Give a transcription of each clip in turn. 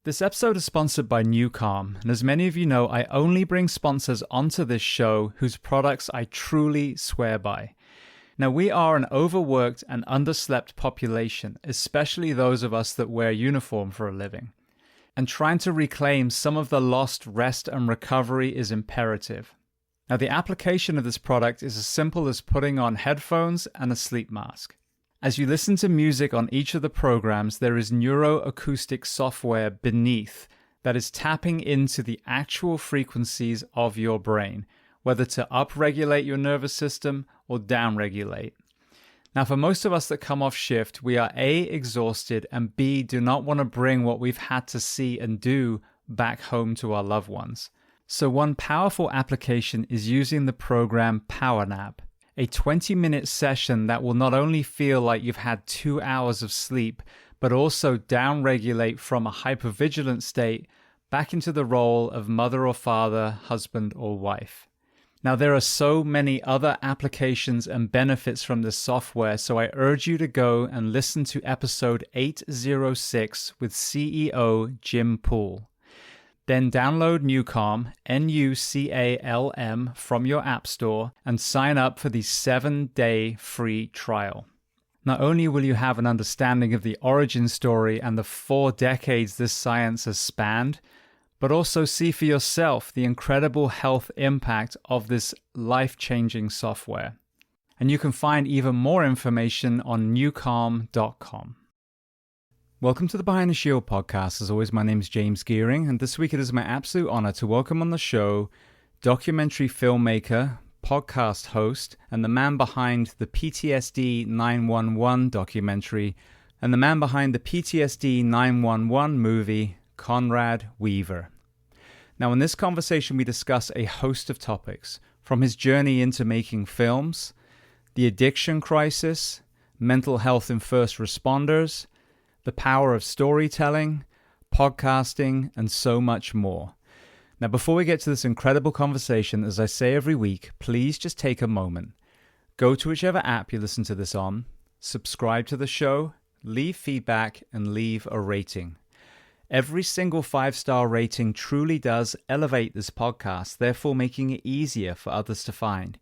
This episode is sponsored by New Calm, and as many of you know, I only bring sponsors onto this show whose products I truly swear by. Now, we are an overworked and underslept population, especially those of us that wear uniform for a living. And trying to reclaim some of the lost rest and recovery is imperative. Now, the application of this product is as simple as putting on headphones and a sleep mask. As you listen to music on each of the programs, there is neuroacoustic software beneath that is tapping into the actual frequencies of your brain, whether to upregulate your nervous system or downregulate. Now, for most of us that come off shift, we are A, exhausted, and B, do not want to bring what we've had to see and do back home to our loved ones. So one powerful application is using the program Power Nap, a 20-minute session that will not only feel like you've had 2 hours of sleep, but also downregulate from a hypervigilant state back into the role of mother or father, husband or wife. Now, there are so many other applications and benefits from this software, so I urge you to go and listen to episode 806 with CEO Jim Poole. Then download Nucalm, Nucalm, from your app store and sign up for the 7-day free trial. Not only will you have an understanding of the origin story and the 4 decades this science has spanned, but also see for yourself the incredible health impact of this life-changing software. And you can find even more information on nucalm.com. Welcome to the Behind the Shield podcast. As always, my name is James Gearing, and this week it is my absolute honor to welcome on the show documentary filmmaker, podcast host, and the man behind the PTSD 911 documentary, and the man behind the PTSD 911 movie, Conrad Weaver. Now, in this conversation, we discuss a host of topics, from his journey into making films, the addiction crisis, mental health in first responders, the power of storytelling, podcasting, and so much more. Now, before we get to this incredible conversation, as I say every week, please just take a moment. Go to whichever app you listen to this on, subscribe to the show, leave feedback, and leave a rating. Every single 5-star rating truly does elevate this podcast, therefore making it easier for others to find.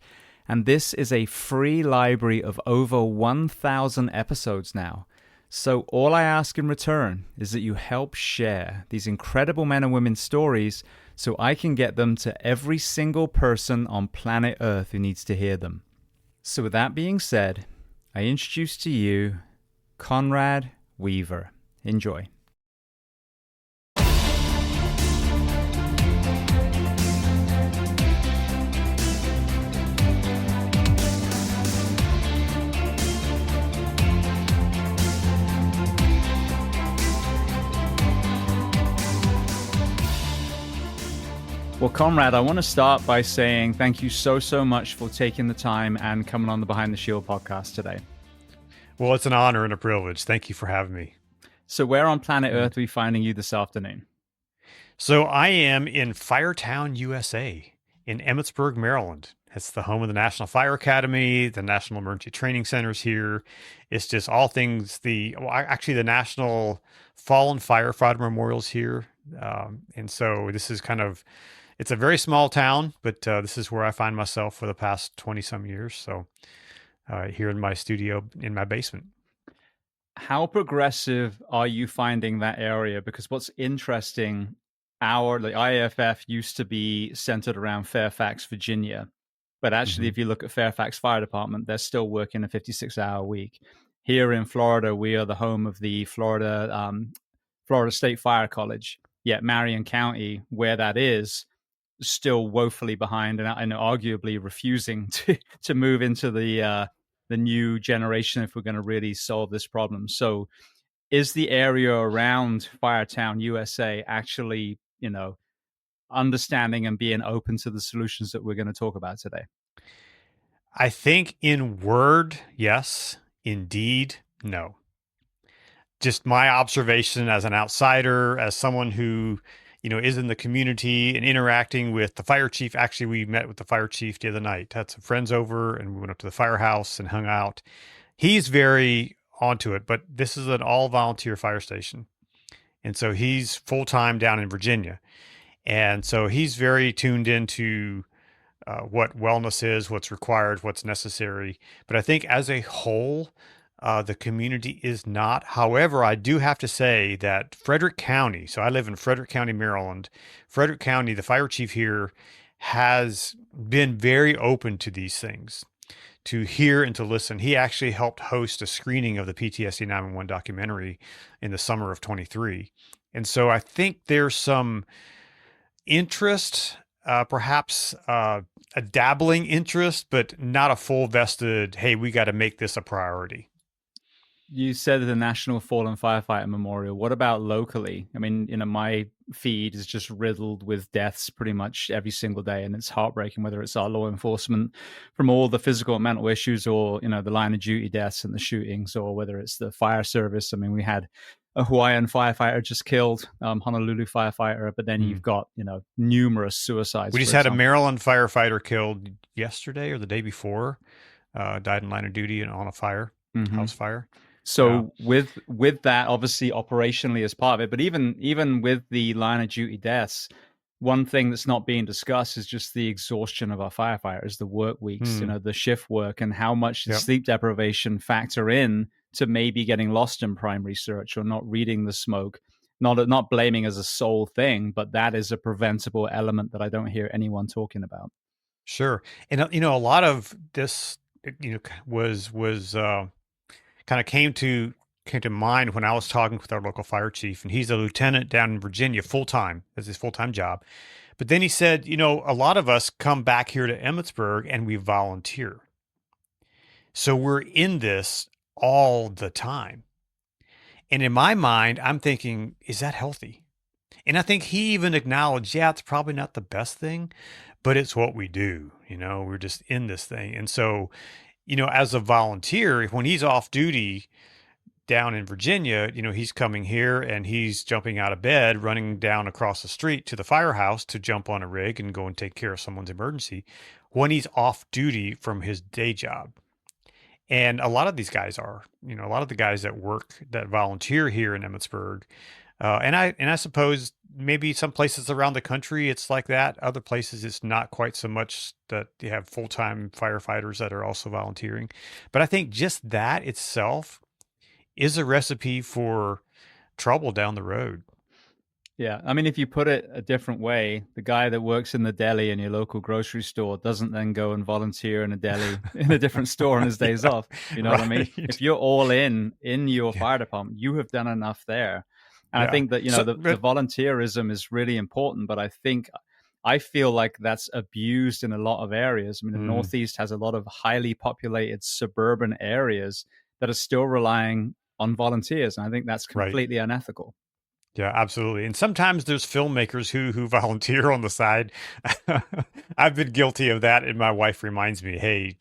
And this is a free library of over 1,000 episodes now. So all I ask in return is that you help share these incredible men and women's stories so I can get them to every single person on planet Earth who needs to hear them. So with that being said, I introduce to you Conrad Weaver. Enjoy. Well, Conrad, I want to start by saying thank you so much for taking the time and coming on the Behind the Shield podcast today. Well, it's an honor and a privilege. Thank you for having me. So where on planet Earth are we finding you this afternoon? So I am in Firetown, USA, in Emmitsburg, Maryland. It's the home of the National Fire Academy. The National Emergency Training Center is here. It's just all things, the National Fallen Firefighter Memorial's here. And so this is it's a very small town, but this is where I find myself for the past 20 some years. So here in my studio, in my basement. How progressive are you finding that area? Because what's interesting, the IAFF used to be centered around Fairfax, Virginia. But actually, if you look at Fairfax Fire Department, they're still working a 56-hour week. Here in Florida, we are the home of the Florida State Fire College. Yet Marion County, where that is, still woefully behind and arguably refusing to move into the new generation if we're going to really solve this problem. So is the area around Firetown, USA actually, understanding and being open to the solutions that we're going to talk about today? I think in word, yes. In deed, no. Just my observation as an outsider, as someone who, is in the community and interacting with the fire chief. Actually, we met with the fire chief the other night, had some friends over and we went up to the firehouse and hung out. He's very onto it, but this is an all volunteer fire station. And so he's full time down in Virginia. And so he's very tuned into what wellness is, what's required, what's necessary. But I think as a whole, the community is not. However, I do have to say that Frederick County, so I live in Frederick County, Maryland. Frederick County, the fire chief here has been very open to these things, to hear and to listen. He actually helped host a screening of the PTSD 911 documentary in the summer of 23. And so I think there's some interest, perhaps a dabbling interest, but not a full vested, hey, we got to make this a priority. You said the National Fallen Firefighter Memorial. What about locally? I mean, my feed is just riddled with deaths pretty much every single day, and it's heartbreaking, whether it's our law enforcement from all the physical and mental issues, or the line of duty deaths and the shootings, or whether it's the fire service. I mean, we had a Hawaiian firefighter just killed, Honolulu firefighter, but then you've got numerous suicides. We just had a Maryland firefighter killed yesterday or the day before, died in line of duty and on a fire, house fire. So with that, obviously operationally as part of it, but even with the line of duty deaths, one thing that's not being discussed is just the exhaustion of our firefighters, the work weeks, the shift work, and how much does sleep deprivation factor in to maybe getting lost in primary search or not reading the smoke. Not blaming as a sole thing, but that is a preventable element that I don't hear anyone talking about. Sure. And a lot of this was kind of came to mind when I was talking with our local fire chief, and he's a lieutenant down in Virginia, full-time, as his full-time job. But then he said, a lot of us come back here to Emmitsburg and we volunteer. So we're in this all the time. And in my mind, I'm thinking, is that healthy? And I think he even acknowledged, yeah, it's probably not the best thing, but it's what we do. We're just in this thing. And so, as a volunteer, when he's off duty down in Virginia, he's coming here and he's jumping out of bed, running down across the street to the firehouse to jump on a rig and go and take care of someone's emergency when he's off duty from his day job. And a lot of these guys are, a lot of the guys that volunteer here in Emmitsburg. And I suppose maybe some places around the country it's like that. Other places it's not quite so much, that you have full-time firefighters that are also volunteering. But I think just that itself is a recipe for trouble down the road. Yeah. I mean, if you put it a different way, the guy that works in the deli in your local grocery store doesn't then go and volunteer in a deli in a different store on his days off. You know what I mean? If you're all in your fire department, you have done enough there. And I think that, the volunteerism is really important, but I feel like that's abused in a lot of areas. I mean, the Northeast has a lot of highly populated suburban areas that are still relying on volunteers. And I think that's completely unethical. Yeah, absolutely. And sometimes there's filmmakers who volunteer on the side. I've been guilty of that. And my wife reminds me, hey,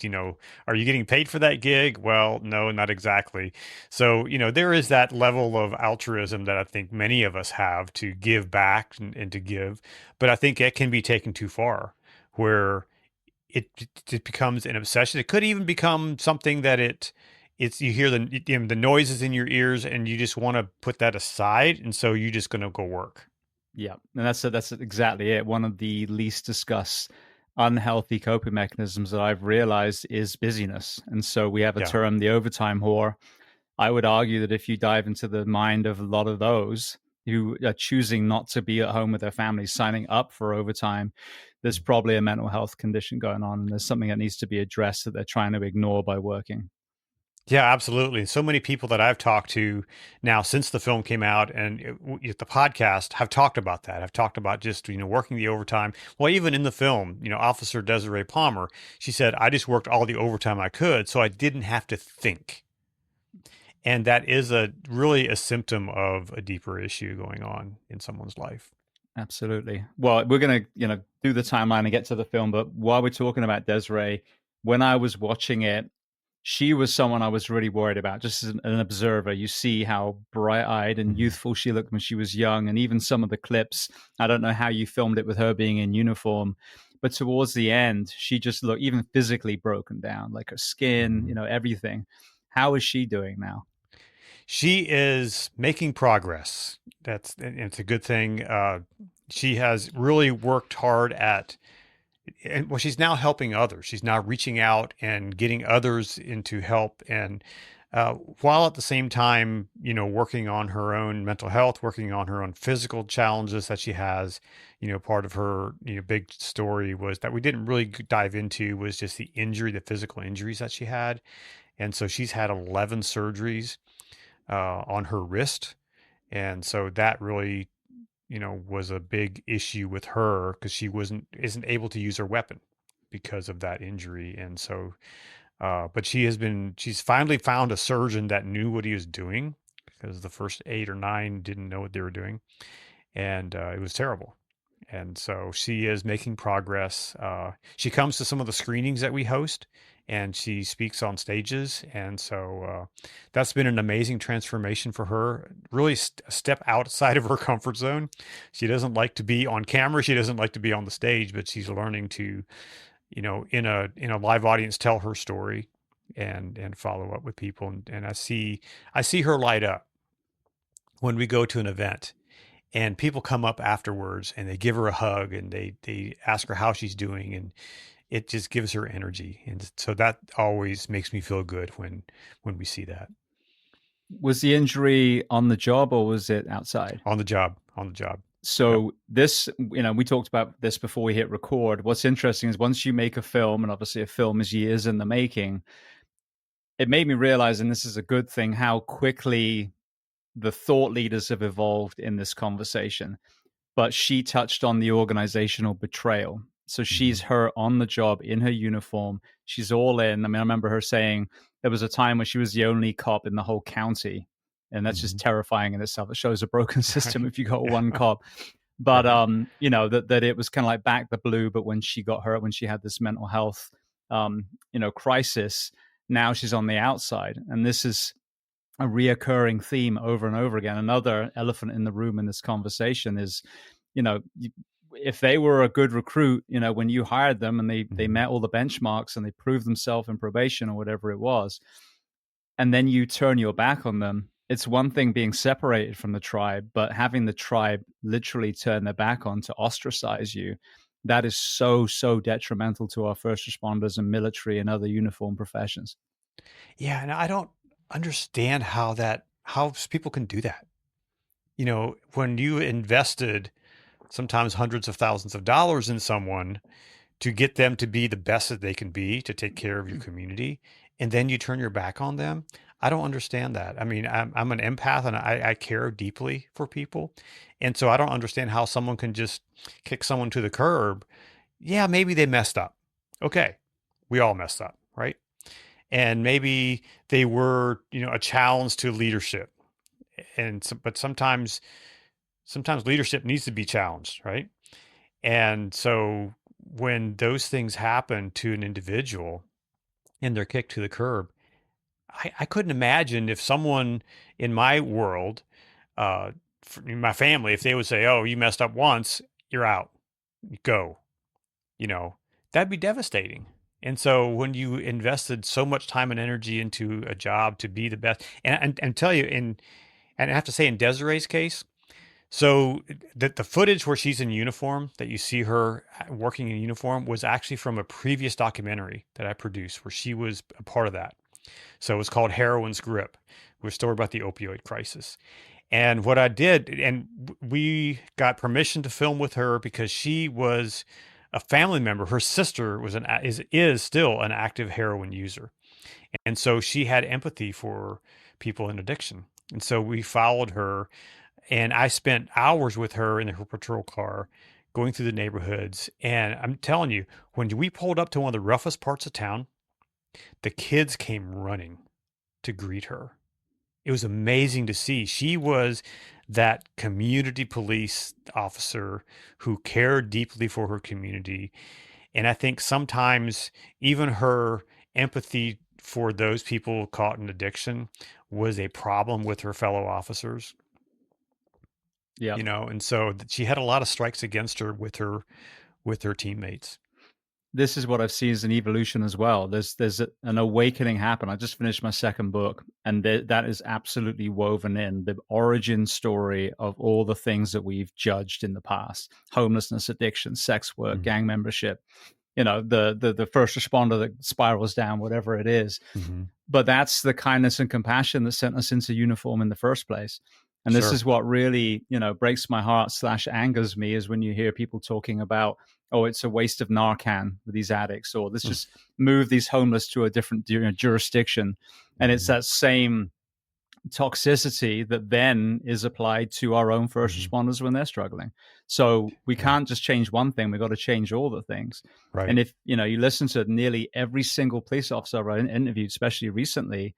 are you getting paid for that gig? Well, no, not exactly. So, there is that level of altruism that I think many of us have to give back and to give. But I think it can be taken too far, where it becomes an obsession. It could even become something that you hear the noises in your ears and you just want to put that aside. And so you're just going to go work. Yeah. And that's exactly it. One of the least discussed unhealthy coping mechanisms that I've realized is busyness. And so we have a term, the overtime whore. I would argue that if you dive into the mind of a lot of those who are choosing not to be at home with their families, signing up for overtime, there's probably a mental health condition going on. And there's something that needs to be addressed that they're trying to ignore by working. Yeah, absolutely. So many people that I've talked to now since the film came out and the podcast have talked about that. Have talked about just, working the overtime. Well, even in the film, Officer Desiree Palmer, she said, I just worked all the overtime I could, so I didn't have to think. And that is really a symptom of a deeper issue going on in someone's life. Absolutely. Well, we're going to, do the timeline and get to the film. But while we're talking about Desiree, when I was watching it, she was someone I was really worried about, just as an observer. You see how bright-eyed and youthful she looked when she was young, and even some of the clips, I don't know how you filmed it with her being in uniform, but towards the end, she just looked even physically broken down, like her skin, everything. How is she doing now? She is making progress. It's a good thing. She has really worked hard at, and well, she's now helping others. She's now reaching out and getting others into help, and while at the same time, working on her own mental health, working on her own physical challenges that she has. Part of her big story was that we didn't really dive into was just the injury, the physical injuries that she had, and so she's had 11 surgeries on her wrist, and so that really was a big issue with her because she isn't able to use her weapon because of that injury. And so, but she's finally found a surgeon that knew what he was doing, because the first 8 or 9 didn't know what they were doing. And it was terrible. And so she is making progress. She comes to some of the screenings that we host, and she speaks on stages. And so that's been an amazing transformation for her. Really a step outside of her comfort zone. She doesn't like to be on camera. She doesn't like to be on the stage, but she's learning to, in a live audience, tell her story and follow up with people. And I see her light up when we go to an event. And people come up afterwards and they give her a hug and they ask her how she's doing, and it just gives her energy. And so that always makes me feel good when we see that. Was the injury on the job or was it outside? On the job. On the job. So this, we talked about this before we hit record. What's interesting is once you make a film, and obviously a film is years in the making, it made me realize, and this is a good thing, how quickly the thought leaders have evolved in this conversation. But she touched on the organizational betrayal. So she's her on the job in her uniform. She's all in. I mean, I remember her saying there was a time when she was the only cop in the whole county. And that's just terrifying in itself. It shows a broken system if you got one cop. But, that it was kind of like back the blue. But when she got hurt, when she had this mental health, crisis, now she's on the outside. And this is a reoccurring theme over and over again. Another elephant in the room in this conversation is, if they were a good recruit, when you hired them and they met all the benchmarks and they proved themselves in probation or whatever it was, and then you turn your back on them, it's one thing being separated from the tribe, but having the tribe literally turn their back on to ostracize you, that is so, so detrimental to our first responders and military and other uniform professions. Yeah. And I don't understand how people can do that. When you invested sometimes hundreds of thousands of dollars in someone to get them to be the best that they can be, to take care of your community, and then you turn your back on them. I don't understand that. I mean, I'm an empath and I care deeply for people. And so I don't understand how someone can just kick someone to the curb. Yeah, maybe they messed up. Okay. We all messed up, right? And maybe they were, a challenge to leadership. But sometimes leadership needs to be challenged, right? And so when those things happen to an individual and they're kicked to the curb, I couldn't imagine if someone in my world, in my family, if they would say, "Oh, you messed up once, you're out, you go," that'd be devastating. And so when you invested so much time and energy into a job to be the best, and tell you, and I have to say in Desiree's case, so the footage where she's in uniform, that you see her working in uniform, was actually from a previous documentary that I produced where she was a part of that. So it was called Heroin's Grip, which was a story about the opioid crisis. And what I did, and we got permission to film with her because she was a family member. Her sister is still an active heroin user. And so she had empathy for people in addiction. And so we followed her, and I spent hours with her in her patrol car going through the neighborhoods. And I'm telling you, when we pulled up to one of the roughest parts of town, the kids came running to greet her. It was amazing to see. She was that community police officer who cared deeply for her community. And I think sometimes even her empathy for those people caught in addiction was a problem with her fellow officers. Yeah. And so she had a lot of strikes against her with her teammates. this is what I've seen as an evolution as well. An awakening happen. I just finished my second book, and that is absolutely woven in the origin story of all the things that we've judged in the past: homelessness, addiction, sex work, Mm-hmm. gang membership. The first responder that spirals down, whatever it is. Mm-hmm. But that's the kindness and compassion that sent us into uniform in the first place. And this Sure. is what really, breaks my heart / angers me, is when you hear people talking about, oh, it's a waste of Narcan with these addicts, or let's just move these homeless to a different jurisdiction. And it's Mm-hmm. that same toxicity that then is applied to our own first Mm-hmm. responders when they're struggling. So we Yeah. can't just change one thing. We've got to change all the things. Right. And if you listen to nearly every single police officer I interviewed, especially recently,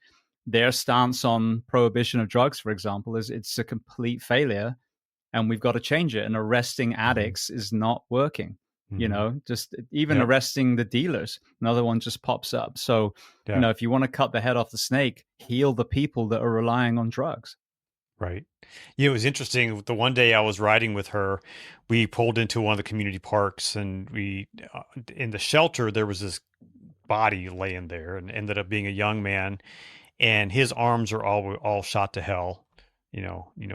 their stance on prohibition of drugs, for example, is it's a complete failure, and we've got to change it. And arresting addicts is not working. Mm-hmm. Just even Yep. arresting the dealers, another one just pops up. So Yeah. if you want to cut the head off the snake, heal the people that are relying on drugs. Right. It was interesting. The one day I was riding with her, we pulled into one of the community parks, and in the shelter, there was this body laying there, and ended up being a young man, and his arms are all shot to hell,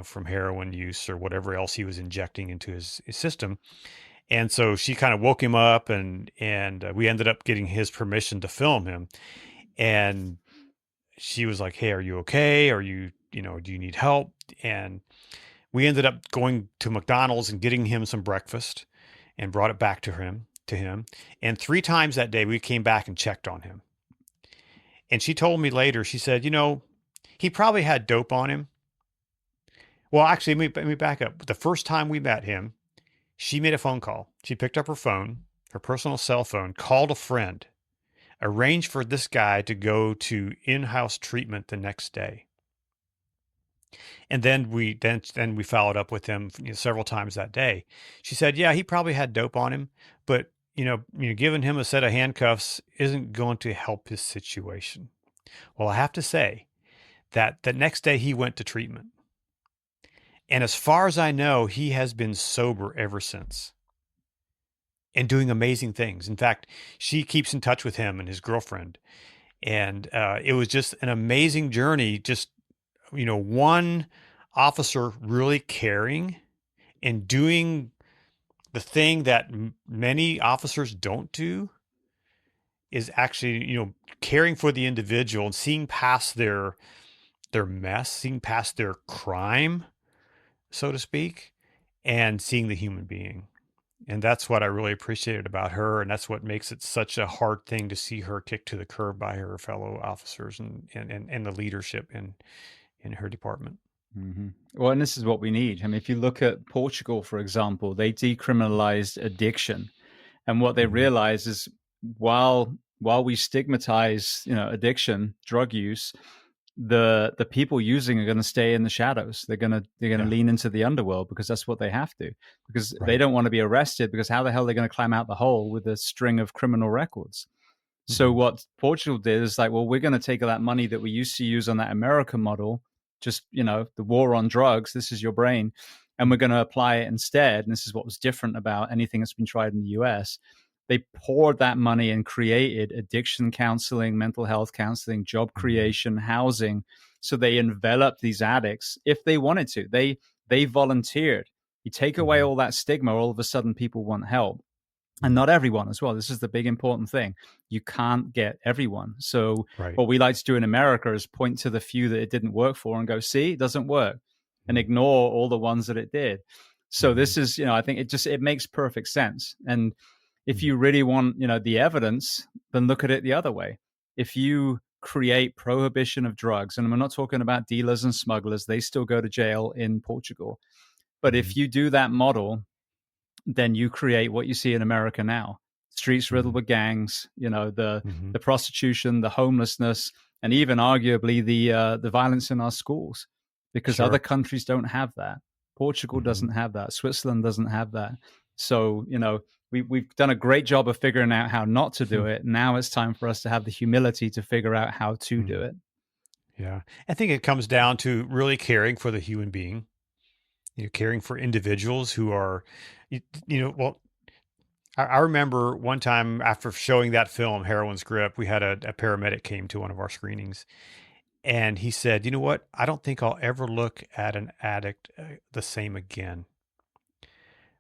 from heroin use or whatever else he was injecting into his system. And so she kind of woke him up, and we ended up getting his permission to film him. And she was like, "Hey, are you okay? Are you, do you need help?" And we ended up going to McDonald's and getting him some breakfast, and brought it back to him. And 3 times that day we came back and checked on him. And she told me later, she said, he probably had dope on him. Well, actually, let me back up. The first time we met him, she made a phone call. She picked up her phone, her personal cell phone, called a friend, arranged for this guy to go to in-house treatment the next day. And then we followed up with him, several times that day. She said, yeah, he probably had dope on him, but giving him a set of handcuffs isn't going to help his situation. Well, I have to say that the next day he went to treatment. And as far as I know, he has been sober ever since, and doing amazing things. In fact, she keeps in touch with him and his girlfriend. And it was just an amazing journey. Just, one officer really caring and doing the thing that many officers don't do, is actually, caring for the individual and seeing past their mess, seeing past their crime, so to speak, and seeing the human being. And that's what I really appreciated about her. And that's what makes it such a hard thing to see her kicked to the curb by her fellow officers and the leadership in her department. Mm-hmm. Well, and this is what we need. I mean, if you look at Portugal, for example, they decriminalized addiction. And what they realize is, while we stigmatize, addiction, drug use, the people using are going to stay in the shadows. They're going to lean into the underworld, because that's what they have to, because they don't want to be arrested, because how the hell are they going to climb out the hole with a string of criminal records? So what Portugal did is like, well, we're going to take that money that we used to use on that American model, just, the war on drugs, this is your brain, and we're going to apply it instead. And this is what was different about anything that's been tried in the US. They poured that money and created addiction counseling, mental health counseling, job creation, housing. So they enveloped these addicts if they wanted to. They volunteered. You take away all that stigma, all of a sudden people want help. And not everyone as well. This is the big important thing. You can't get everyone. So what we like to do in America is point to the few that it didn't work for and go, see, it doesn't work, and ignore all the ones that it did. So this is, I think it makes perfect sense. And if you really want, the evidence, then look at it the other way. If you create prohibition of drugs, and we're not talking about dealers and smugglers, they still go to jail in Portugal. But if you do that model, then you create what you see in America now: streets riddled with gangs, the prostitution, the homelessness, and even arguably the violence in our schools, because other countries don't have that. Portugal doesn't have that. Switzerland doesn't have that. So, we've done a great job of figuring out how not to do it. Now it's time for us to have the humility to figure out how to do it. Yeah. I think it comes down to really caring for the human being, caring for individuals who are, well, I remember one time after showing that film, Heroin's Grip, we had a paramedic came to one of our screenings, and he said, "You know what? I don't think I'll ever look at an addict the same again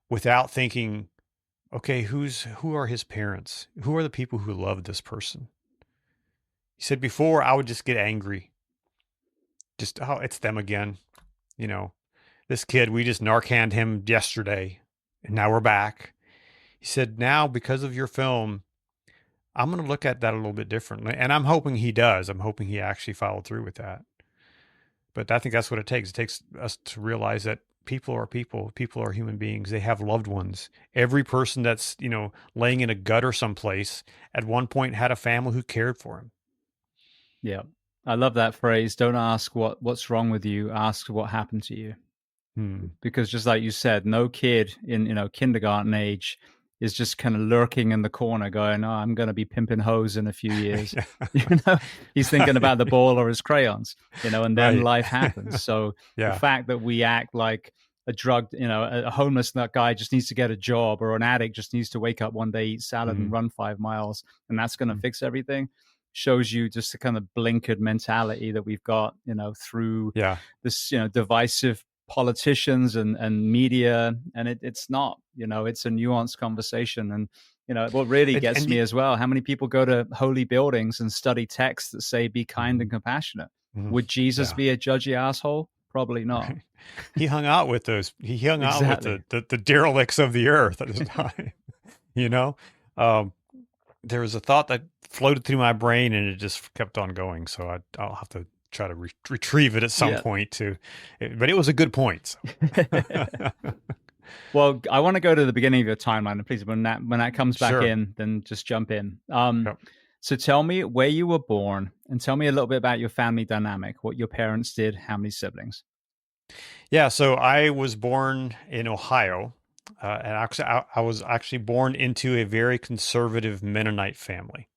without thinking, okay, who are his parents? Who are the people who love this person?" He said, "Before I would just get angry, just oh, it's them again. You know, this kid, we just Narcaned him yesterday, and now we're back." He said, "Now because of your film, I'm going to look at that a little bit differently." And I'm hoping he does. I'm hoping he actually followed through with that. But I think that's what it takes. It takes us to realize that people are people. People are human beings. They have loved ones. Every person that's, laying in a gutter someplace at one point had a family who cared for him. Yeah. I love that phrase. Don't ask what's wrong with you. Ask what happened to you. Because just like you said, no kid in, kindergarten age is just kind of lurking in the corner going, "Oh, I'm going to be pimping hoes in a few years." He's thinking about the ball or his crayons, and then Right. life happens. So the Yeah. fact that we act like a drug, a homeless guy just needs to get a job, or an addict just needs to wake up one day, eat salad and run 5 miles, and that's going to fix everything, shows you just the kind of blinkered mentality that we've got, through Yeah. this, divisive politicians and media, and it's not, it's a nuanced conversation. And what really And, gets and me you, as well, how many people go to holy buildings and study texts that say be kind and compassionate? Would Jesus yeah. be a judgy asshole? Probably not. Right. He hung out with those. He hung out with Exactly. the derelicts of the earth at the time. you know, um, there was a thought that floated through my brain, and it just kept on going. So I'll have to try to retrieve it at some Yeah. point too. But it was a good point. So. Well, I want to go to the beginning of your timeline, and please, when that comes back Sure. in, then just jump in. Yep. So tell me where you were born, and tell me a little bit about your family dynamic, what your parents did, how many siblings. Yeah. So I was born in Ohio, and actually, I was actually born into a very conservative Mennonite family.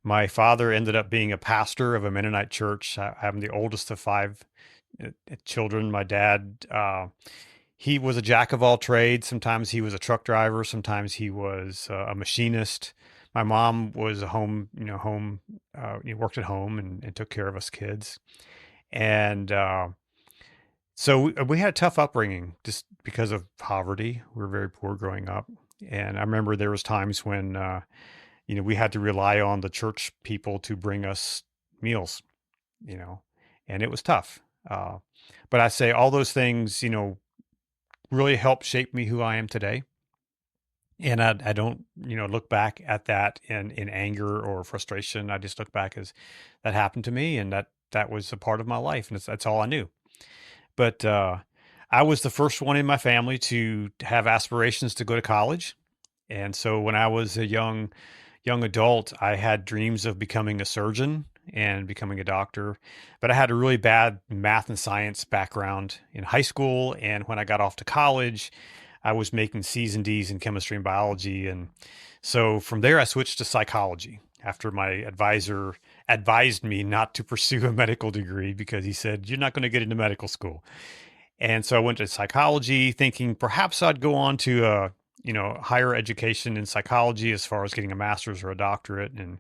My father ended up being a pastor of a Mennonite church. I'm the oldest of five children. My dad, he was a jack of all trades. Sometimes he was a truck driver. Sometimes he was a machinist. My mom was a worked at home and took care of us kids. And so we had a tough upbringing just because of poverty. We were very poor growing up. And I remember there was times when, we had to rely on the church people to bring us meals, you know, and it was tough. But I say all those things, really helped shape me who I am today. And I don't, look back at that in anger or frustration. I just look back as that happened to me, and that was a part of my life, and that's all I knew. But I was the first one in my family to have aspirations to go to college. And so when I was a young adult, I had dreams of becoming a surgeon and becoming a doctor. But I had a really bad math and science background in high school. And when I got off to college, I was making C's and D's in chemistry and biology. And so from there, I switched to psychology after my advisor advised me not to pursue a medical degree because he said, "You're not going to get into medical school." And so I went to psychology thinking perhaps I'd go on to higher education in psychology as far as getting a master's or a doctorate. And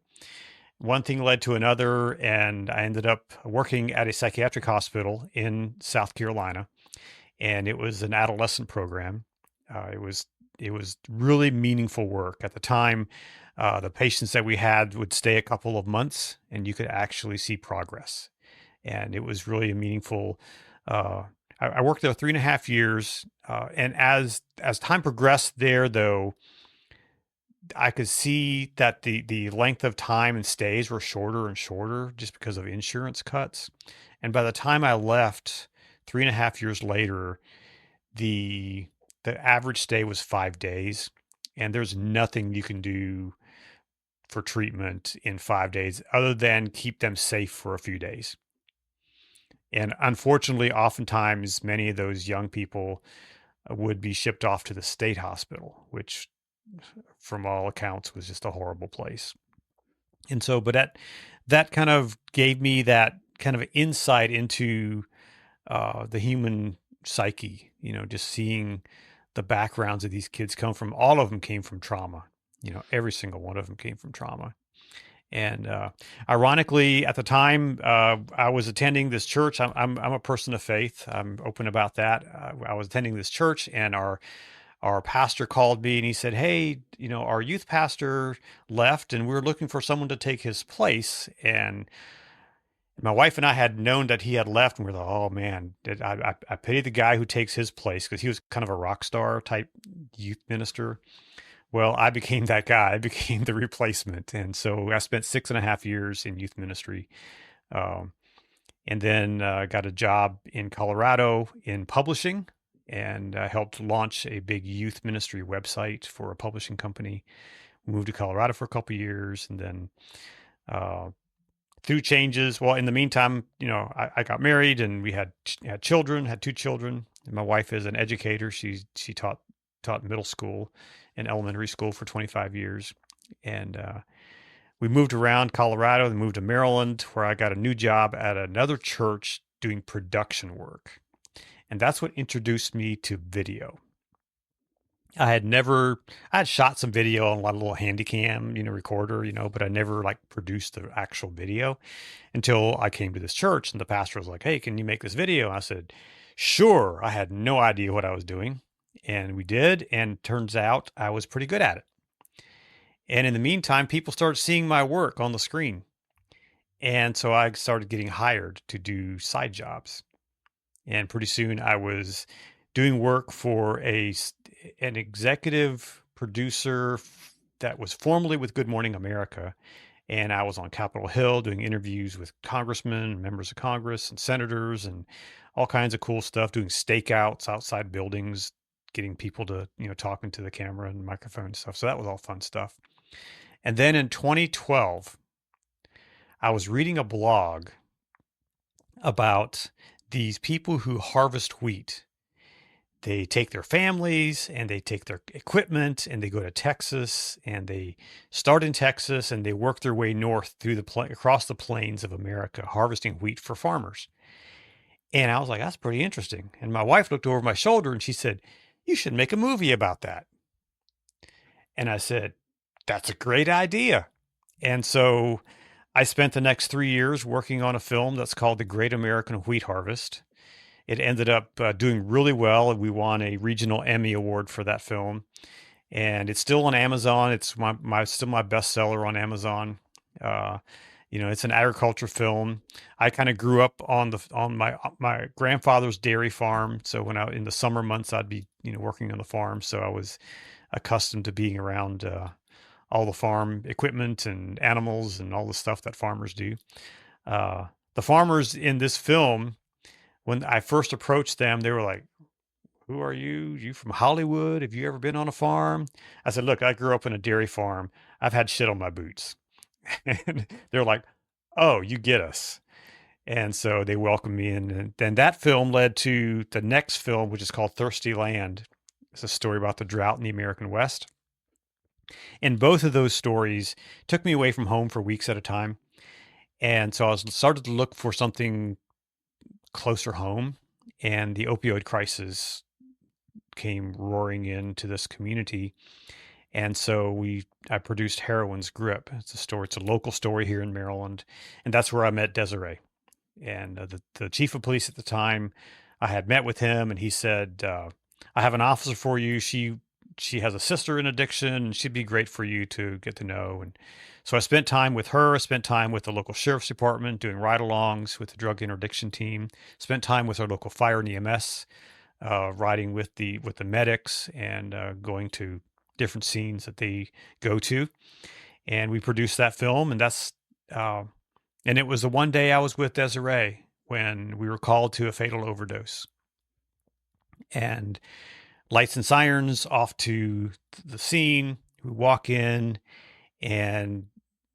one thing led to another, and I ended up working at a psychiatric hospital in South Carolina, and it was an adolescent program. It was really meaningful work at the time. The patients that we had would stay a couple of months, and you could actually see progress, and it was really a meaningful. I worked there 3.5 years, and as time progressed there, though, I could see that the length of time and stays were shorter and shorter just because of insurance cuts. And by the time I left, 3.5 years later, the average stay was 5 days, and there's nothing you can do for treatment in 5 days other than keep them safe for a few days. And unfortunately, oftentimes, many of those young people would be shipped off to the state hospital, which, from all accounts, was just a horrible place. And so, but that kind of gave me that kind of insight into the human psyche, just seeing the backgrounds of these kids come from. All of them came from trauma. Every single one of them came from trauma. And ironically, at the time, I was attending this church. I'm a person of faith. I'm open about that. I was attending this church, and our pastor called me and he said, "Hey, our youth pastor left, and we're looking for someone to take his place." And my wife and I had known that he had left, and we're like, "Oh man, I pity the guy who takes his place," because he was kind of a rock star type youth minister. Well, I became that guy. I became the replacement. And so I spent 6.5 years in youth ministry. Um, and then got a job in Colorado in publishing, and helped launch a big youth ministry website for a publishing company. Moved to Colorado for a couple of years, and then through changes. Well, in the meantime, I got married, and we had children, had 2 children. And my wife is an educator. She taught middle school and elementary school for 25 years. And we moved around Colorado and moved to Maryland, where I got a new job at another church doing production work. And that's what introduced me to video. I had shot some video on a little handy cam, recorder, but I never produced the actual video until I came to this church, and the pastor was like, "Hey, can you make this video?" I said, "Sure." I had no idea what I was doing. And we did, and turns out I was pretty good at it. And in the meantime, people started seeing my work on the screen. And so I started getting hired to do side jobs. And pretty soon I was doing work for an executive producer that was formerly with Good Morning America. And I was on Capitol Hill doing interviews with congressmen, members of Congress, and senators, and all kinds of cool stuff, doing stakeouts outside buildings, getting people to, talking to the camera and microphone and stuff. So that was all fun stuff. And then in 2012, I was reading a blog about these people who harvest wheat. They take their families and they take their equipment and they go to Texas, and they start in Texas and they work their way north through across the plains of America, harvesting wheat for farmers. And I was like, that's pretty interesting. And my wife looked over my shoulder and she said, "You should make a movie about that." And I said, "That's a great idea." And so I spent the next 3 years working on a film that's called The Great American Wheat Harvest. It ended up doing really well, and we won a Regional Emmy Award for that film. And it's still on Amazon. It's still my bestseller on Amazon. It's an agriculture film. I kind of grew up on my grandfather's dairy farm. So when in the summer months, I'd be working on the farm. So I was accustomed to being around all the farm equipment and animals and all the stuff that farmers do. The farmers in this film, when I first approached them, they were like, "Who are you? You from Hollywood? Have you ever been on a farm?" I said, "Look, I grew up in a dairy farm. I've had shit on my boots." And they're like, "Oh, you get us." And so they welcomed me in. And then that film led to the next film, which is called Thirsty Land. It's a story about the drought in the American West. And both of those stories took me away from home for weeks at a time. And so I started to look for something closer home. And the opioid crisis came roaring into this community. And so I produced Heroine's Grip. It's a local story here in Maryland. And that's where I met Desiree. And the chief of police at the time, I had met with him, and he said, "I have an officer for you. She has a sister in addiction, and she'd be great for you to get to know." And so I spent time with her. I spent time with the local sheriff's department doing ride-alongs with the drug interdiction team. Spent time with our local fire and EMS, riding with the medics and going to different scenes that they go to. And we produced that film, and and it was the one day I was with Desiree when we were called to a fatal overdose. And lights and sirens off to the scene. We walk in, and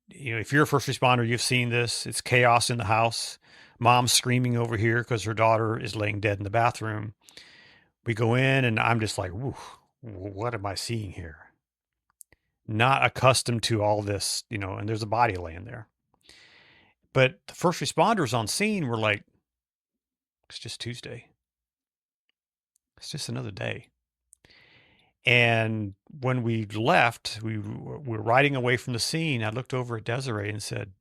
if you're a first responder, you've seen this. It's chaos in the house. Mom's screaming over here because her daughter is laying dead in the bathroom. We go in, and I'm just like, "Whew, what am I seeing here?" Not accustomed to all this, and there's a body laying there. But the first responders on scene were like, "It's just Tuesday. It's just another day." And when we left, we were riding away from the scene. I looked over at Desiree and said,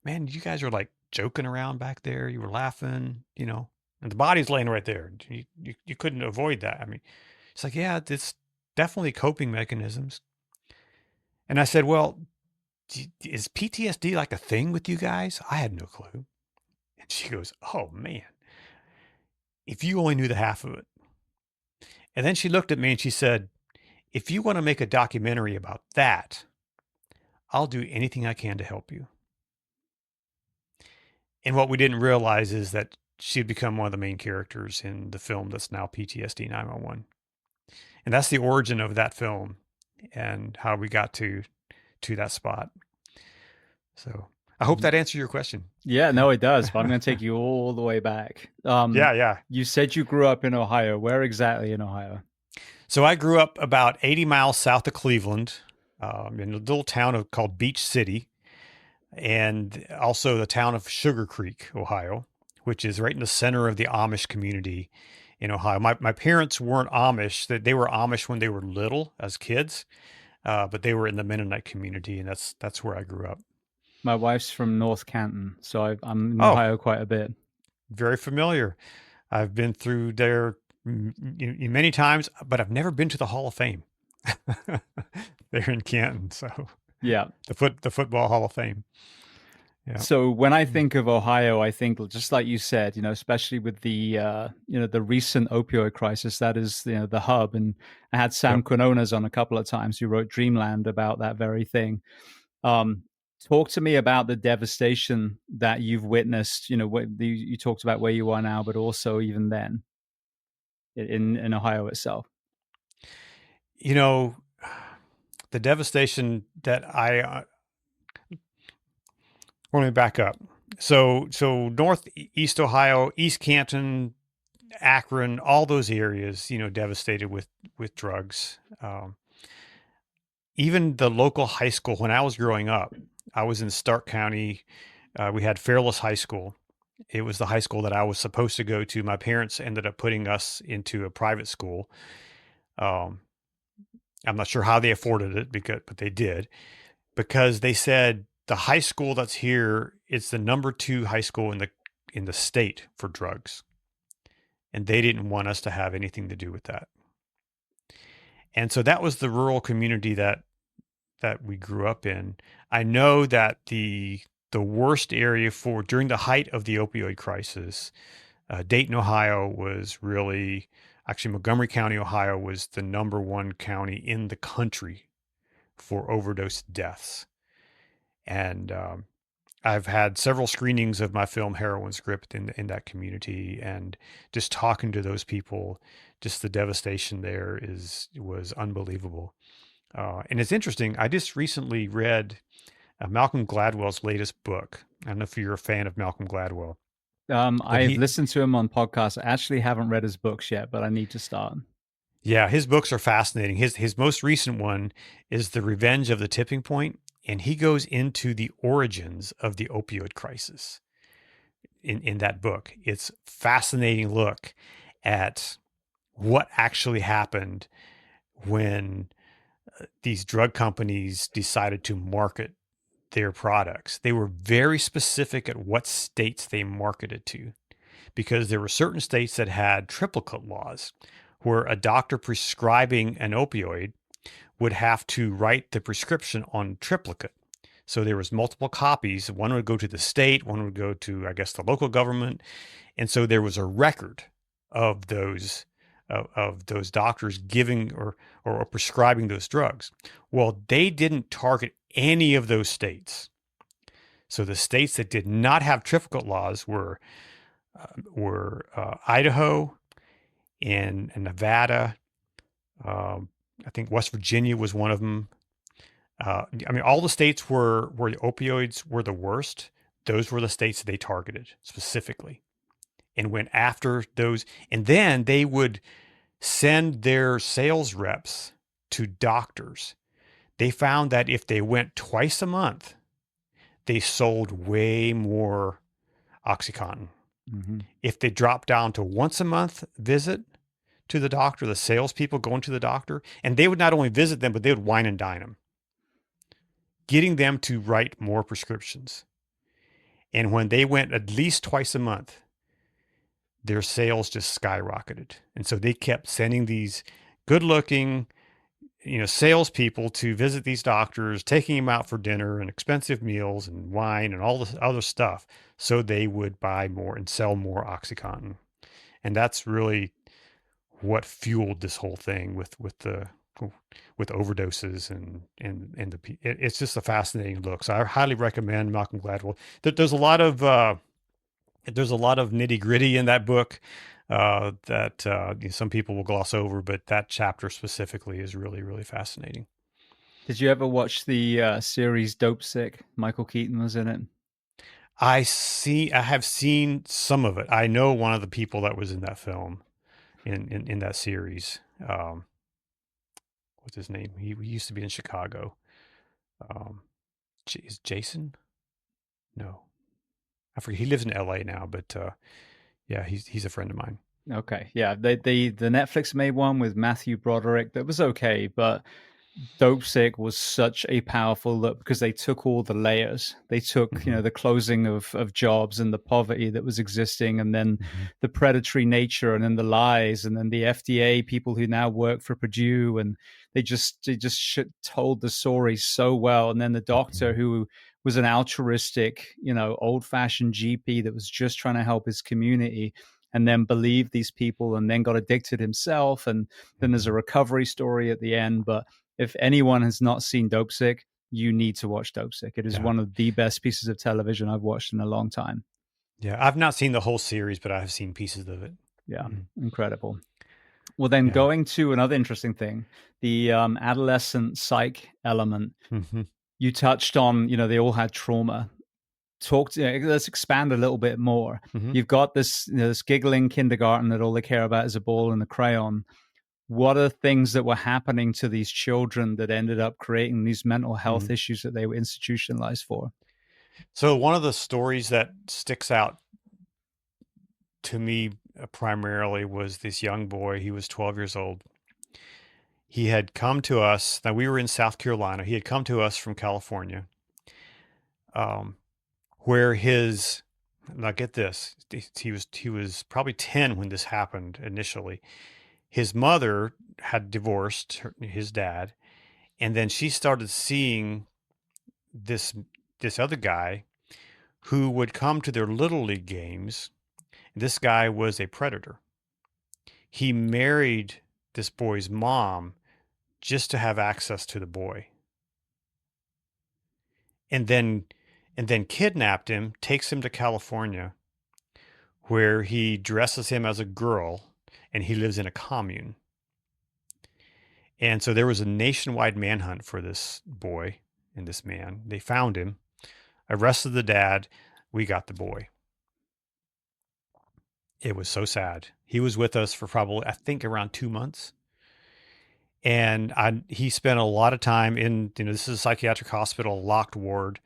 "Man, you guys were like joking around back there. You were laughing, and the body's laying right there. You couldn't avoid that. I mean, it's like, yeah, it's definitely coping mechanisms." And I said, "Well, is PTSD like a thing with you guys?" I had no clue. And she goes, "Oh man, if you only knew the half of it." And then she looked at me and she said, "If you want to make a documentary about that, I'll do anything I can to help you." And what we didn't realize is that she'd become one of the main characters in the film that's now PTSD 911. And that's the origin of that film and how we got to that spot. So I hope that answered your question. Yeah, no, it does. But I'm going to take you all the way back. Yeah. You said you grew up in Ohio. Where exactly in Ohio? So I grew up about 80 miles south of Cleveland, in a little town called Beach City, and also the town of Sugar Creek, Ohio, which is right in the center of the Amish community in Ohio. My parents weren't Amish; they were Amish when they were little, as kids, but they were in the Mennonite community, and that's where I grew up. My wife's from North Canton, so I'm in Oh, Ohio quite a bit. very familiar. I've been through there many times, but I've never been to the Hall of Fame. They're in Canton, so Yeah. the football Hall of Fame. Yeah. So when I think of Ohio, I think just like you said, especially with the the recent opioid crisis, that is the hub. And I had Sam Quinones on a couple of times who wrote Dreamland about that very thing. Talk to me about the devastation that you've witnessed. You talked about where you are now, but also even then in Ohio itself. The devastation that let me back up. So Northeast Ohio, East Canton, Akron, all those areas, devastated with drugs. Even the local high school, when I was growing up, I was in Stark County. We had Fairless High School. It was the high school that I was supposed to go to. My parents ended up putting us into a private school. I'm not sure how they afforded it, but they did, because they said the high school that's here is the number 2 high school in the state for drugs, and they didn't want us to have anything to do with that. And so that was the rural community that we grew up in. I know that the worst area during the height of the opioid crisis, Dayton, Ohio was really, actually Montgomery County, Ohio was the number 1 county in the country for overdose deaths. And I've had several screenings of my film Heroin Script in that community, and just talking to those people, just the devastation there was unbelievable. And it's interesting. I just recently read Malcolm Gladwell's latest book. I don't know if you're a fan of Malcolm Gladwell. I've listened to him on podcasts. I actually haven't read his books yet, but I need to start. Yeah, his books are fascinating. His most recent one is The Revenge of the Tipping Point, and he goes into the origins of the opioid crisis in that book. It's a fascinating look at what actually happened when these drug companies decided to market their products. They were very specific at what states they marketed to, because there were certain states that had triplicate laws where a doctor prescribing an opioid would have to write the prescription on triplicate. So there was multiple copies. One would go to the state, one would go to, I guess, the local government. And so there was a record of those doctors giving or prescribing those drugs. Well, they didn't target any of those states. So the states that did not have triplicate laws were Idaho and Nevada. I think West Virginia was one of them. All the states where the opioids were the worst, those were the states that they targeted specifically and went after those. And then they would send their sales reps to doctors. They found that if they went twice a month, they sold way more OxyContin. Mm-hmm. If they dropped down to once a month visit, to the doctor, the salespeople going to the doctor, and they would not only visit them, but they would wine and dine them, getting them to write more prescriptions. And when they went at least twice a month, their sales just skyrocketed. And so they kept sending these good-looking, salespeople to visit these doctors, taking them out for dinner and expensive meals and wine and all this other stuff, so they would buy more and sell more OxyContin. And that's really what fueled this whole thing with overdoses it's just a fascinating look. So I highly recommend Malcolm Gladwell. There's a lot of nitty gritty in that book that some people will gloss over, but that chapter specifically is really, really fascinating. Did you ever watch the series Dope Sick? Michael Keaton was in it. I have seen some of it. I know one of the people that was in that film, in that series. What's his name? He used to be in Chicago. Is Jason? No, I forget. He lives in LA now, but yeah, he's a friend of mine. Okay, yeah, the Netflix made one with Matthew Broderick that was okay, but Dope Sick was such a powerful look because they took all the layers. They took, the closing of jobs and the poverty that was existing, and then the predatory nature, and then the lies, and then the FDA people who now work for Purdue, and they just told the story so well. And then the doctor who was an altruistic, old-fashioned GP that was just trying to help his community, and then believed these people, and then got addicted himself, and then there's a recovery story at the end. But if anyone has not seen Dope Sick, you need to watch Dope Sick. It is one of the best pieces of television I've watched in a long time. Yeah, I've not seen the whole series, but I have seen pieces of it. Yeah, incredible. Well, then going to another interesting thing, the adolescent psych element. You touched on, they all had trauma. Let's expand a little bit more. You've got this, this giggling kindergarten that all they care about is a ball and a crayon. What are things that were happening to these children that ended up creating these mental health issues that they were institutionalized for? So one of the stories that sticks out to me primarily was this young boy. He was 12 years old. He had come to us. Now, we were in South Carolina. He had come to us from California, where now get this, he was probably 10 when this happened initially. His mother had divorced his dad, and then she started seeing this other guy who would come to their little league games. This guy was a predator. He married this boy's mom just to have access to the boy, and then kidnapped him, takes him to California, where he dresses him as a girl, and he lives in a commune. And so there was a nationwide manhunt for this boy and this man. They found him, arrested the dad. We got the boy. It was so sad. He was with us for probably, I think, around 2 months. And he spent a lot of time in, this is a psychiatric hospital, locked ward.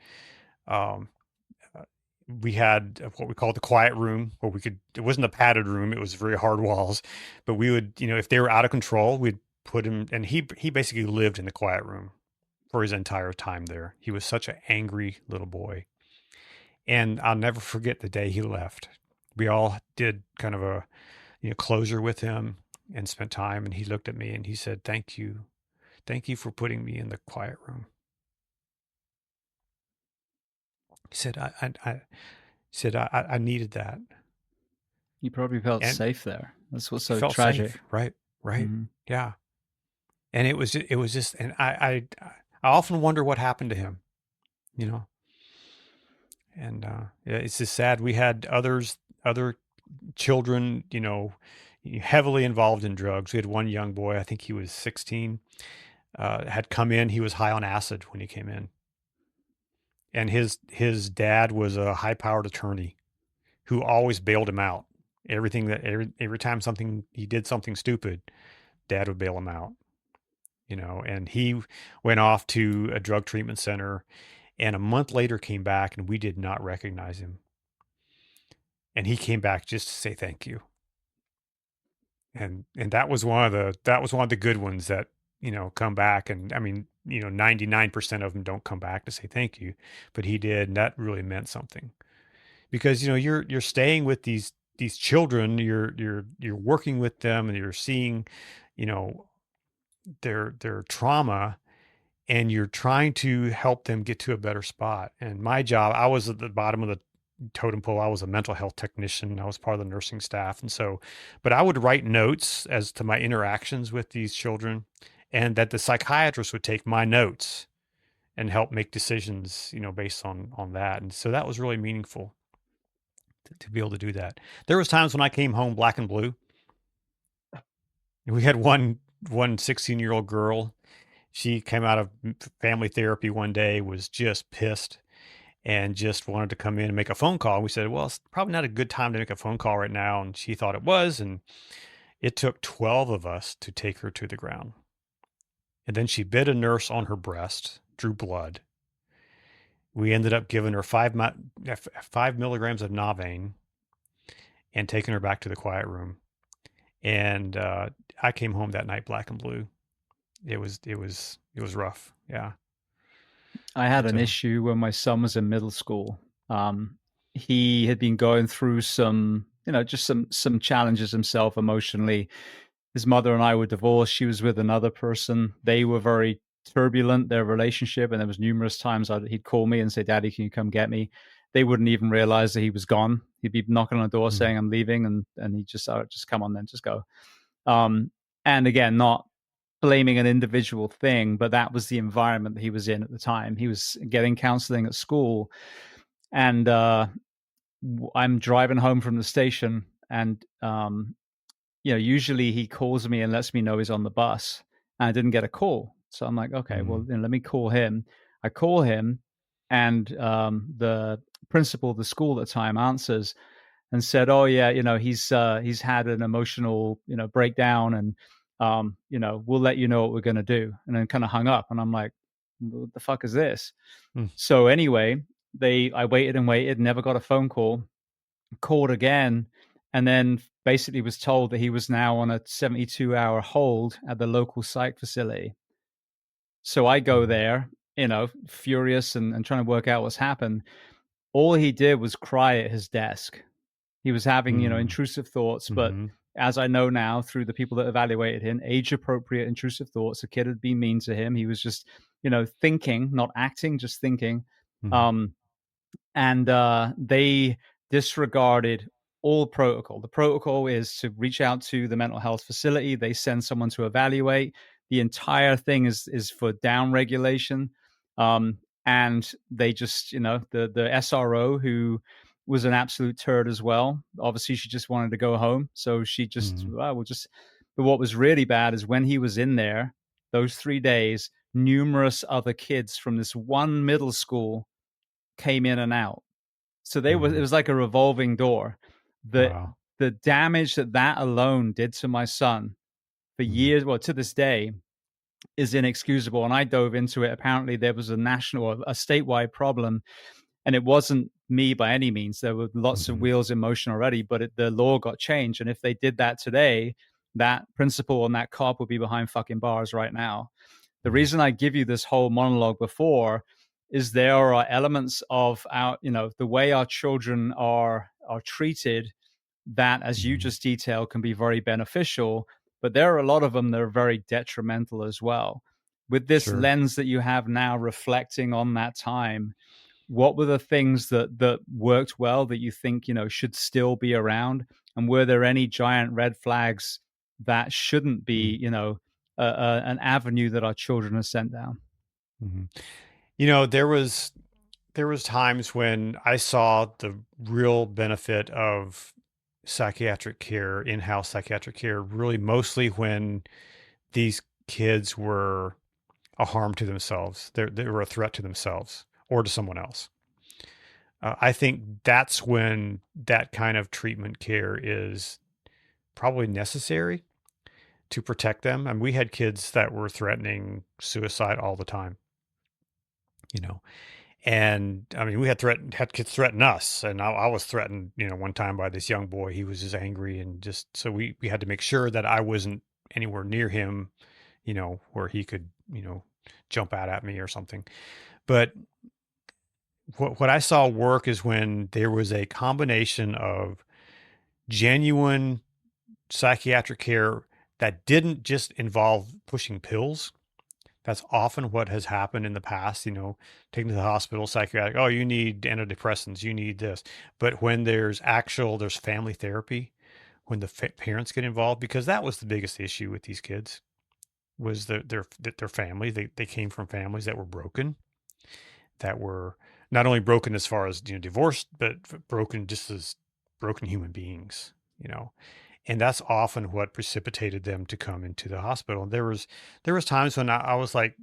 We had what we call the quiet room, where it wasn't a padded room. It was very hard walls, but we would, if they were out of control, we'd put him, and he basically lived in the quiet room for his entire time there. He was such an angry little boy. And I'll never forget the day he left. We all did kind of a, closure with him and spent time. And he looked at me and he said, "Thank you. Thank you for putting me in the quiet room." He said, I needed that. You probably felt safe there. That's what's so tragic. Safe. Right. Yeah. And it was just, and I often wonder what happened to him, and it's just sad. We had other children, heavily involved in drugs. We had one young boy, I think he was 16, had come in. He was high on acid when he came in. And his dad was a high-powered attorney who always bailed him out. Every time he did something stupid, dad would bail him out. And he went off to a drug treatment center, and a month later came back, and we did not recognize him. And he came back just to say thank you. And that was one of the good ones that, come back. And I mean, 99% of them don't come back to say thank you, but he did, and that really meant something. Because you're staying with these children, you're working with them, and you're seeing, you know their trauma, and you're trying to help them get to a better spot. And my job, I was at the bottom of the totem pole. I was a mental health technician. I was part of the nursing staff. And so, but I would write notes as to my interactions with these children, and that the psychiatrist would take my notes and help make decisions, based on that. And so that was really meaningful to be able to do that. There was times when I came home black and blue. We had one 16-year-old girl. She came out of family therapy one day, was just pissed, and just wanted to come in and make a phone call. We said, well, it's probably not a good time to make a phone call right now. And she thought it was. And it took 12 of us to take her to the ground. And then she bit a nurse on her breast, drew blood. We ended up giving her 5 milligrams of Navane and taking her back to the quiet room. And I came home that night black and blue. It was rough. Yeah. I had But an issue when my son was in middle school. He had been going through some, just some challenges himself emotionally. His mother and I were divorced. She was with another person. They were very turbulent, their relationship, and there was numerous times he'd call me and say, "Daddy, can you come get me?" They wouldn't even realize that he was gone. He'd be knocking on the door saying, "I'm leaving," and he'd just come on then, just go. And again, not blaming an individual thing, but that was the environment that he was in at the time. He was getting counseling at school, and I'm driving home from the station, and usually he calls me and lets me know he's on the bus. And I didn't get a call, so I'm like, okay, well, let me call him. I call him, and the principal of the school at the time answers and said, "Oh yeah, he's had an emotional breakdown, and we'll let you know what we're gonna do." And then kind of hung up, and I'm like, "What the fuck is this?" Mm. So anyway, I waited and waited, never got a phone call. Called again, and then basically was told that he was now on a 72-hour hold at the local psych facility. So I go Mhm. there, furious and trying to work out what's happened. All he did was cry at his desk. He was having, Mm. intrusive thoughts, but Mhm. as I know now through the people that evaluated him, age appropriate intrusive thoughts. The kid had been mean to him. He was just, thinking, not acting, just thinking. Mhm. Um, and they disregarded all protocol. The protocol is to reach out to the mental health facility. They send someone to evaluate. The entire thing is for down regulation. And they just, the SRO, who was an absolute turd as well. Obviously, she just wanted to go home. So she just, Mhm. well, we'll just, but what was really bad is when he was in there, those 3 days, numerous other kids from this one middle school came in and out. So it Mhm. was like a revolving door. The Wow. the damage that alone did to my son for Mhm. years, well, to this day, is inexcusable. And I dove into it. Apparently, there was a national, a statewide problem, and it wasn't me by any means. There were lots of Mhm. wheels in motion already, but the law got changed. And if they did that today, that principal and that cop would be behind fucking bars right now. The Mhm. reason I give you this whole monologue before is there are elements of our, the way our children are treated that, as you Mhm. just detailed, can be very beneficial, but there are a lot of them that are very detrimental as well. With this Sure. lens that you have now reflecting on that time, what were the things that worked well that you think should still be around, and were there any giant red flags that shouldn't Mm. be an avenue that our children are sent down? Mhm. There was times when I saw the real benefit of psychiatric care, in-house psychiatric care, really mostly when these kids were a harm to themselves. They were a threat to themselves or to someone else. I think that's when that kind of treatment care is probably necessary to protect them. And we had kids that were threatening suicide all the time, you know. And I mean, we had kids threaten us, and I was threatened, one time by this young boy. He was just angry, and just so we had to make sure that I wasn't anywhere near him, where he could, jump out at me or something. But what I saw work is when there was a combination of genuine psychiatric care that didn't just involve pushing pills. That's often what has happened in the past, taken to the hospital, psychiatric, oh, you need antidepressants, you need this. But when there's family therapy, when the parents get involved, because that was the biggest issue with these kids was their family. They came from families that were broken, that were not only broken as far as, divorced, but broken just as broken human beings, you know. And that's often what precipitated them to come into the hospital. And there was times when I was like,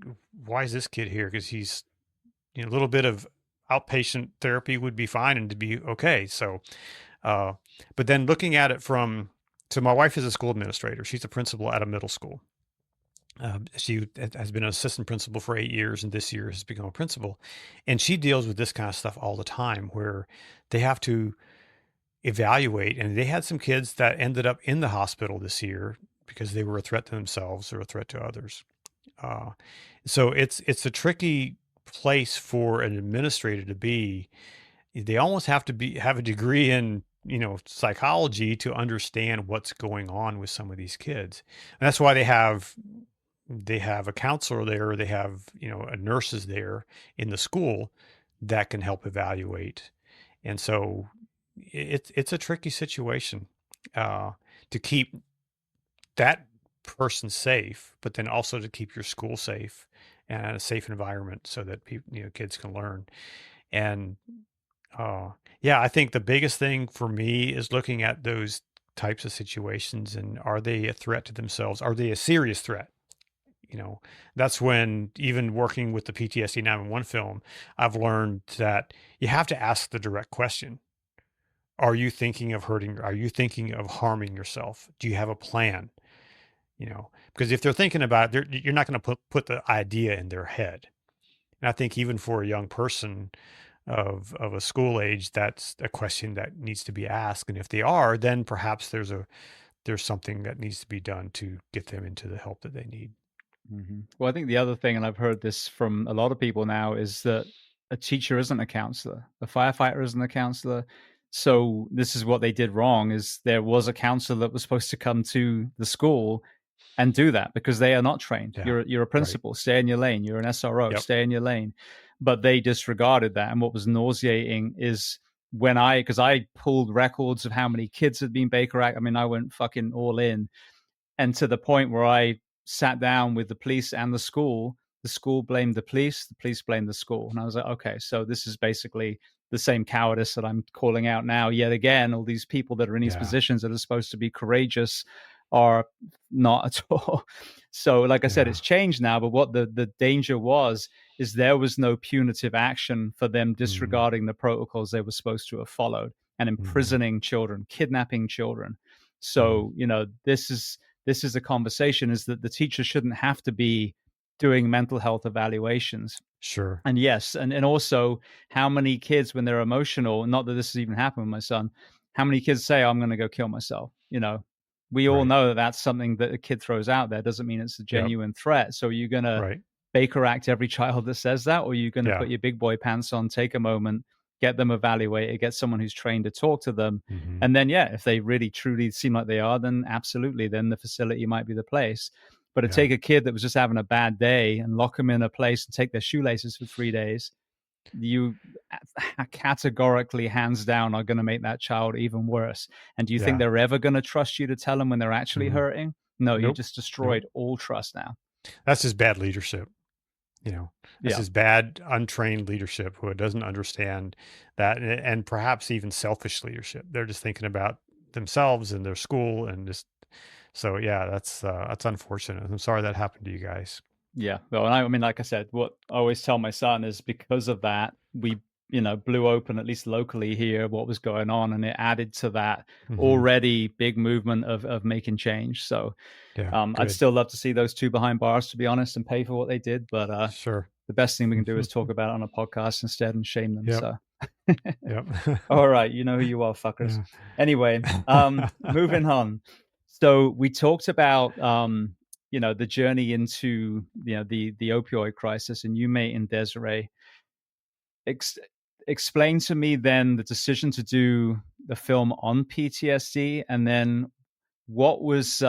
why is this kid here? Because he's, a little bit of outpatient therapy would be fine and to be okay. So, uh, but then looking at it so my wife is a school administrator. She's a principal at a middle school. She has been an assistant principal for 8 years, and this year has become a principal. And she deals with this kind of stuff all the time, where they have to evaluate. And they had some kids that ended up in the hospital this year because they were a threat to themselves or a threat to others. Uh, so it's a tricky place for an administrator to be. They almost have to have a degree in psychology to understand what's going on with some of these kids. And that's why they have a counselor there, they have nurses there in the school that can help evaluate. And so it's a tricky situation, uh, to keep that person safe, but then also to keep your school safe and a safe environment so that people, kids can learn. And yeah, I think the biggest thing for me is looking at those types of situations, and are they a threat to themselves? Are they a serious threat? That's when, even working with the PTSD 911 film, I've learned that you have to ask the direct question. Are you thinking of hurting? Are you thinking of harming yourself? Do you have a plan? Because if they're thinking about it, you're not going to put the idea in their head. And I think even for a young person of a school age, that's a question that needs to be asked. And if they are, then perhaps there's something that needs to be done to get them into the help that they need. Well, I think the other thing, and I've heard this from a lot of people now, is that a teacher isn't a counselor, a firefighter isn't a counselor. So this is what they did wrong: is there was a counselor that was supposed to come to the school and do that, because they are not trained. Yeah. You're a Right. principal, stay in your lane. You're an SRO, Yep. stay in your lane. But they disregarded that. And what was nauseating is because I pulled records of how many kids had been Baker Act. I mean, I went fucking all in, and to the point where I sat down with the police and the school blamed the police blamed the school. And I was like, okay, so this is basically the same cowardice that I'm calling out now yet again. All these people that are in these Yeah. positions that are supposed to be courageous are not at all. So like I said, Yeah. it's changed now, but what the danger was is there was no punitive action for them Mm, disregarding the protocols they were supposed to have followed and mhm, imprisoning children, kidnapping children. mm. So, this is a conversation, is that the teacher shouldn't have to be doing mental health evaluations. Sure. And yes, and also, how many kids, when they're emotional, not that this has even happened with my son, how many kids say, I'm going to go kill myself? We all Right. know that that's something that a kid throws out there. Doesn't mean it's a Yep. genuine threat. So you're going to Right. Baker Act every child that says that, or you're going to Yeah. put your big boy pants on, take a moment, get them evaluated, get someone who's trained to talk to them. Mhm. And then, yeah, if they really truly seem like they are, then absolutely, then the facility might be the place. But to Yeah. take a kid that was just having a bad day and lock them in a place and take their shoelaces for 3 days, you categorically, hands down, are going to make that child even worse. And do you think Yeah. they're ever going to trust you to tell them when they're actually Mhm. hurting? No, you Nope. just Nope. destroyed all trust now. That's just bad leadership, you know? That's Yeah. just bad, untrained leadership who doesn't understand that, and perhaps even selfish leadership. They're just thinking about themselves and their school and just so, yeah, that's unfortunate. I'm sorry that happened to you guys. Yeah. Well, and I mean, like I said, what I always tell my son is, because of that, we blew open, at least locally here, what was going on, and it added to that Hmm. already big movement of making change. So Yeah, I'd good. still love to see those two behind bars, to be honest, and pay for what they did. But Sure. the best thing we can do is talk about it on a podcast instead and shame them. Yep. So, Yep. all right, you know who you are, fuckers. Yeah. Anyway, moving on. So we talked about the journey into the opioid crisis, and you, mate, and Desiree. Ex- Explain to me then the decision to do the film on PTSD, and then what was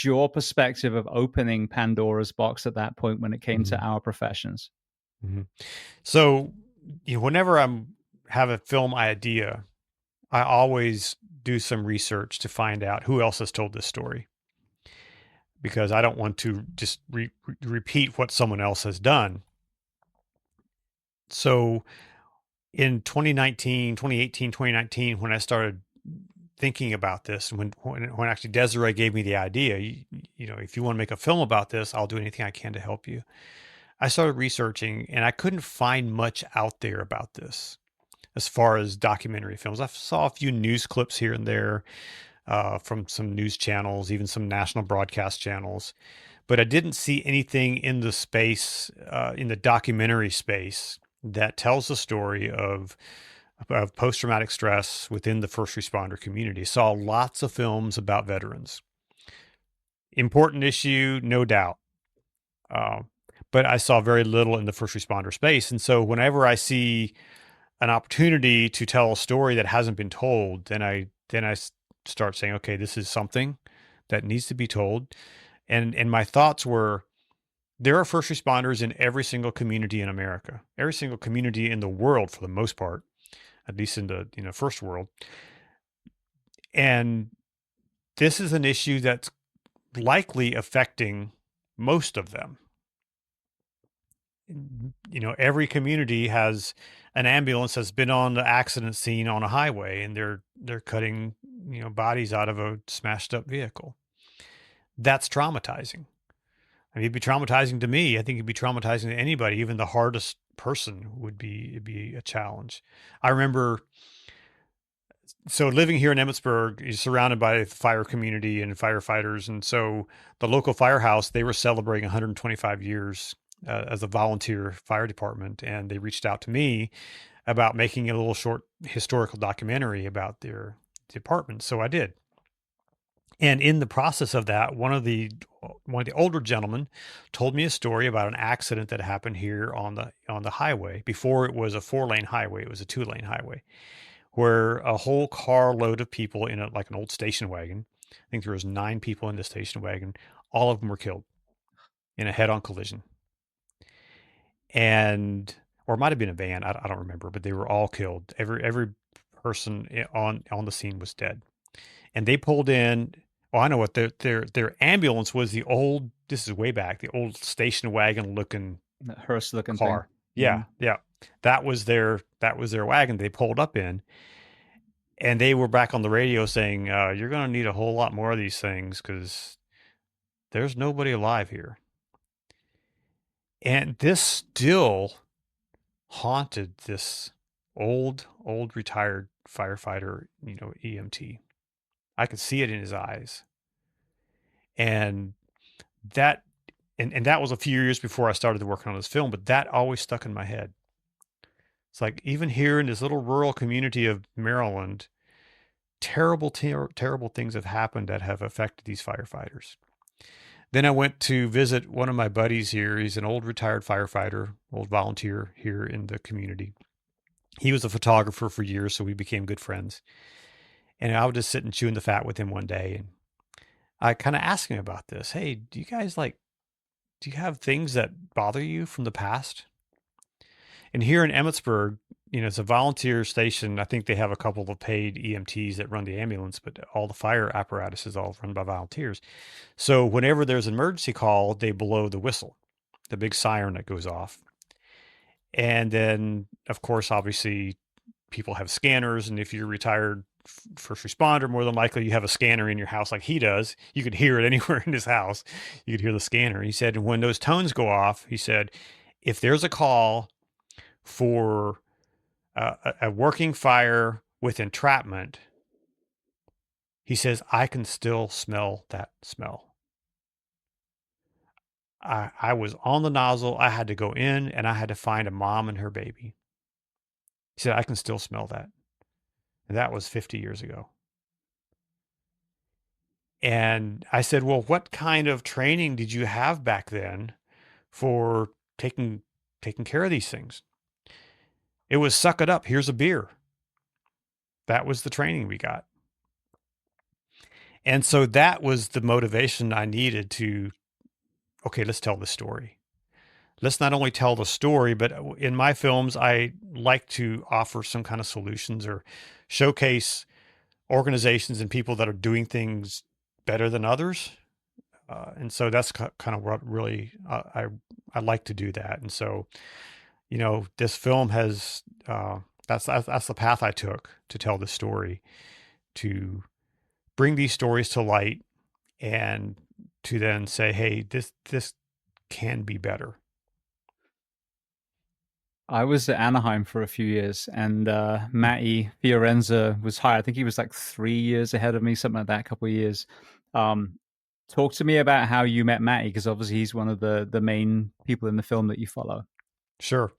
your perspective of opening Pandora's box at that point when it came to Mhm. our professions? Mhm. So, whenever have a film idea, I always do some research to find out who else has told this story, because I don't want to just repeat what someone else has done. So in 2018, when I started thinking about this, when actually Desiree gave me the idea, if you want to make a film about this, I'll do anything I can to help you. I started researching, and I couldn't find much out there about this as far as documentary films. I saw a few news clips here and there from some news channels, even some national broadcast channels, but I didn't see anything in the space, in the documentary space, that tells the story of post-traumatic stress within the first responder community. Saw lots of films about veterans. Important issue, no doubt. Uh, but I saw very little in the first responder space. And so whenever I see an opportunity to tell a story that hasn't been told, then I start saying, okay, this is something that needs to be told. And my thoughts were, there are first responders in every single community in America, every single community in the world for the most part, at least in the first world. And this is an issue that's likely affecting most of them. Every community has an ambulance that's been on the accident scene on a highway, and they're cutting bodies out of a smashed up vehicle. That's traumatizing. I mean, it'd be traumatizing to me. I think it'd be traumatizing to anybody. Even the hardest person it'd be a challenge. I remember, so living here in Emmitsburg, you're surrounded by the fire community and firefighters. And so the local firehouse, they were celebrating 125 years as a volunteer fire department. And they reached out to me about making a little short historical documentary about their department. So I did. And in the process of that, one of the older gentlemen told me a story about an accident that happened here on the highway. Before it was a 4-lane highway, it was a 2-lane highway, where a whole carload of people in like an old station wagon. I think there was 9 people in the station wagon. All of them were killed in a head-on collision, or it might have been a van. I don't remember, but they were all killed. Every person on the scene was dead, and they pulled in. Oh, I know what their ambulance was. The old, this is way back, the old station wagon looking Hearse looking thing. car. Yeah, yeah. That was their wagon they pulled up in. And they were back on the radio saying, you're going to need a whole lot more of these things because there's nobody alive here. And this still haunted this old retired firefighter, EMT. I could see it in his eyes. And that, and that was a few years before I started working on this film, but that always stuck in my head. It's like, even here in this little rural community of Maryland, terrible things have happened that have affected these firefighters. Then I went to visit one of my buddies here. He's an old retired firefighter, old volunteer here in the community. He was a photographer for years, so we became good friends. And I would just sit and chew in the fat with him one day. And I kind of asked him about this. Hey, do you have things that bother you from the past? And here in Emmitsburg, it's a volunteer station. I think they have a couple of paid EMTs that run the ambulance, but all the fire apparatus is all run by volunteers. So whenever there's an emergency call, they blow the whistle, the big siren that goes off. And then, of course, obviously, people have scanners. And if you're retired first responder, more than likely you have a scanner in your house like he does. You could hear it anywhere in his house. You could hear the scanner. He said, when those tones go off, he said, if there's a call for a working fire with entrapment, he says, I can still smell that smell. I was on the nozzle. I had to go in and I had to find a mom and her baby. He said, I can still smell that. And that was 50 years ago. And I said, well, what kind of training did you have back then for taking care of these things? It was suck it up. Here's a beer. That was the training we got. And so that was the motivation I needed to, okay, let's tell the story. Let's not only tell the story, but in my films, I like to offer some kind of solutions or showcase organizations and people that are doing things better than others. And so that's kind of what really I like to do that. And so, this film has that's the path I took to tell the story, to bring these stories to light, and to then say, hey, this can be better. I was at Anaheim for a few years, and Matty Fiorenza was hired. I think he was like 3 years ahead of me, something like that, a couple of years. Talk to me about how you met Matty, because obviously he's one of the main people in the film that you follow. Sure.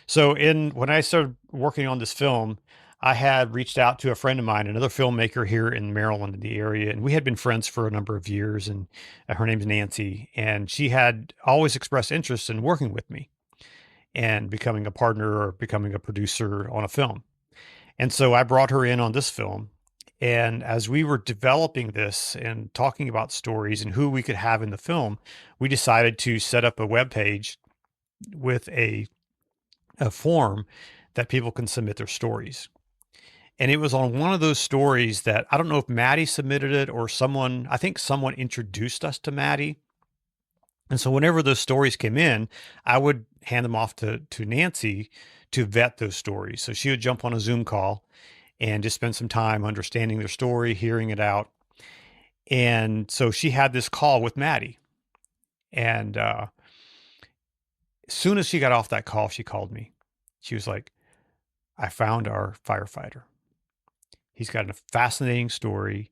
So when I started working on this film, I had reached out to a friend of mine, another filmmaker here in Maryland in the area, and we had been friends for a number of years. And her name's Nancy, and she had always expressed interest in working with me and becoming a partner or becoming a producer on a film. And so I brought her in on this film. And as we were developing this and talking about stories and who we could have in the film, we decided to set up a web page with a form that people can submit their stories. And it was on one of those stories that I don't know if Maddie submitted it or I think someone introduced us to Maddie. And so whenever those stories came in, I would hand them off to Nancy to vet those stories. So she would jump on a Zoom call and just spend some time understanding their story, hearing it out. And so she had this call with Maddie. And as soon as she got off that call, she called me. She was like, I found our firefighter. He's got a fascinating story.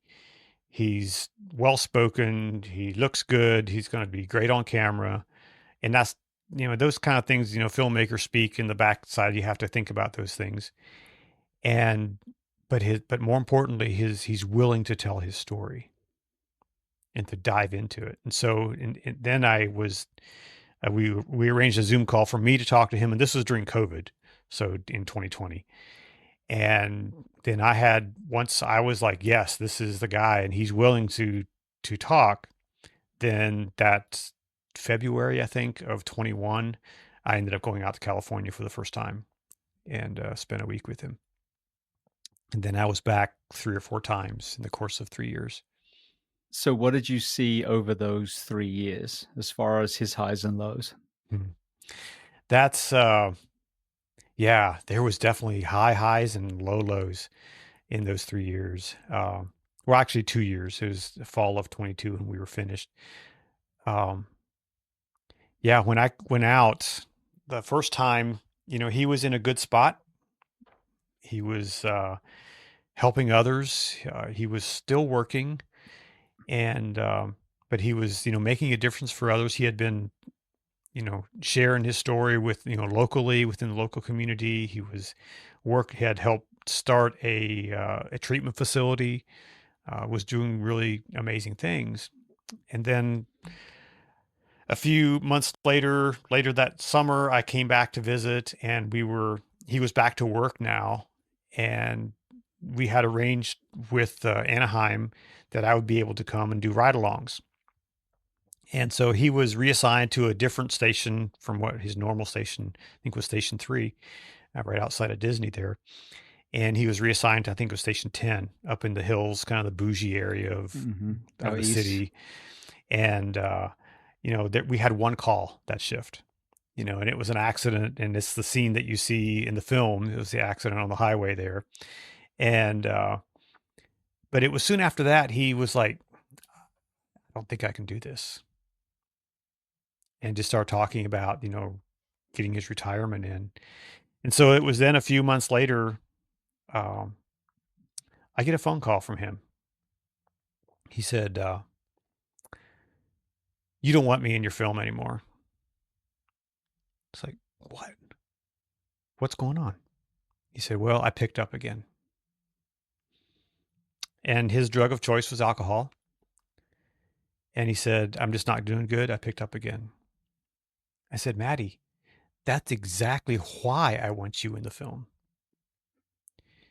He's well-spoken. He looks good. He's going to be great on camera. And that's, those kind of things, filmmakers speak in the backside. You have to think about those things. But more importantly, he's willing to tell his story and to dive into it. And so, and then we arranged a Zoom call for me to talk to him. And this was during COVID. So in 2020. And then once I was like, yes, this is the guy and he's willing to talk, then that February, I think, of 21, I ended up going out to California for the first time and spent a week with him. And then I was back 3 or 4 times in the course of 3 years. So what did you see over those 3 years as far as his highs and lows? That's, yeah, there was definitely high highs and low lows in those 3 years. Well, actually 2 years. It was the fall of 22 when we were finished. Yeah, when I went out the first time, he was in a good spot. He was helping others. He was still working, and but he was, making a difference for others. He had been, sharing his story with, locally within the local community. He had helped start a treatment facility, was doing really amazing things. And then a few months later that summer, I came back to visit, and he was back to work now. And we had arranged with Anaheim that I would be able to come and do ride-alongs. And so he was reassigned to a different station from what his normal station, I think, was Station 3, right outside of Disney there. And he was reassigned to, I think it was Station 10, up in the hills, kind of the bougie area of the city. And, we had one call that shift, and it was an accident. And it's the scene that you see in the film. It was the accident on the highway there. And, but it was soon after that, he was like, I don't think I can do this. And just start talking about, getting his retirement in. And so it was then a few months later, um, I get a phone call from him. He said, "You don't want me in your film anymore." It's like, what? What's going on? He said, "Well, I picked up again." And his drug of choice was alcohol. And he said, "I'm just not doing good. I picked up again." I said, "Maddie, that's exactly why I want you in the film.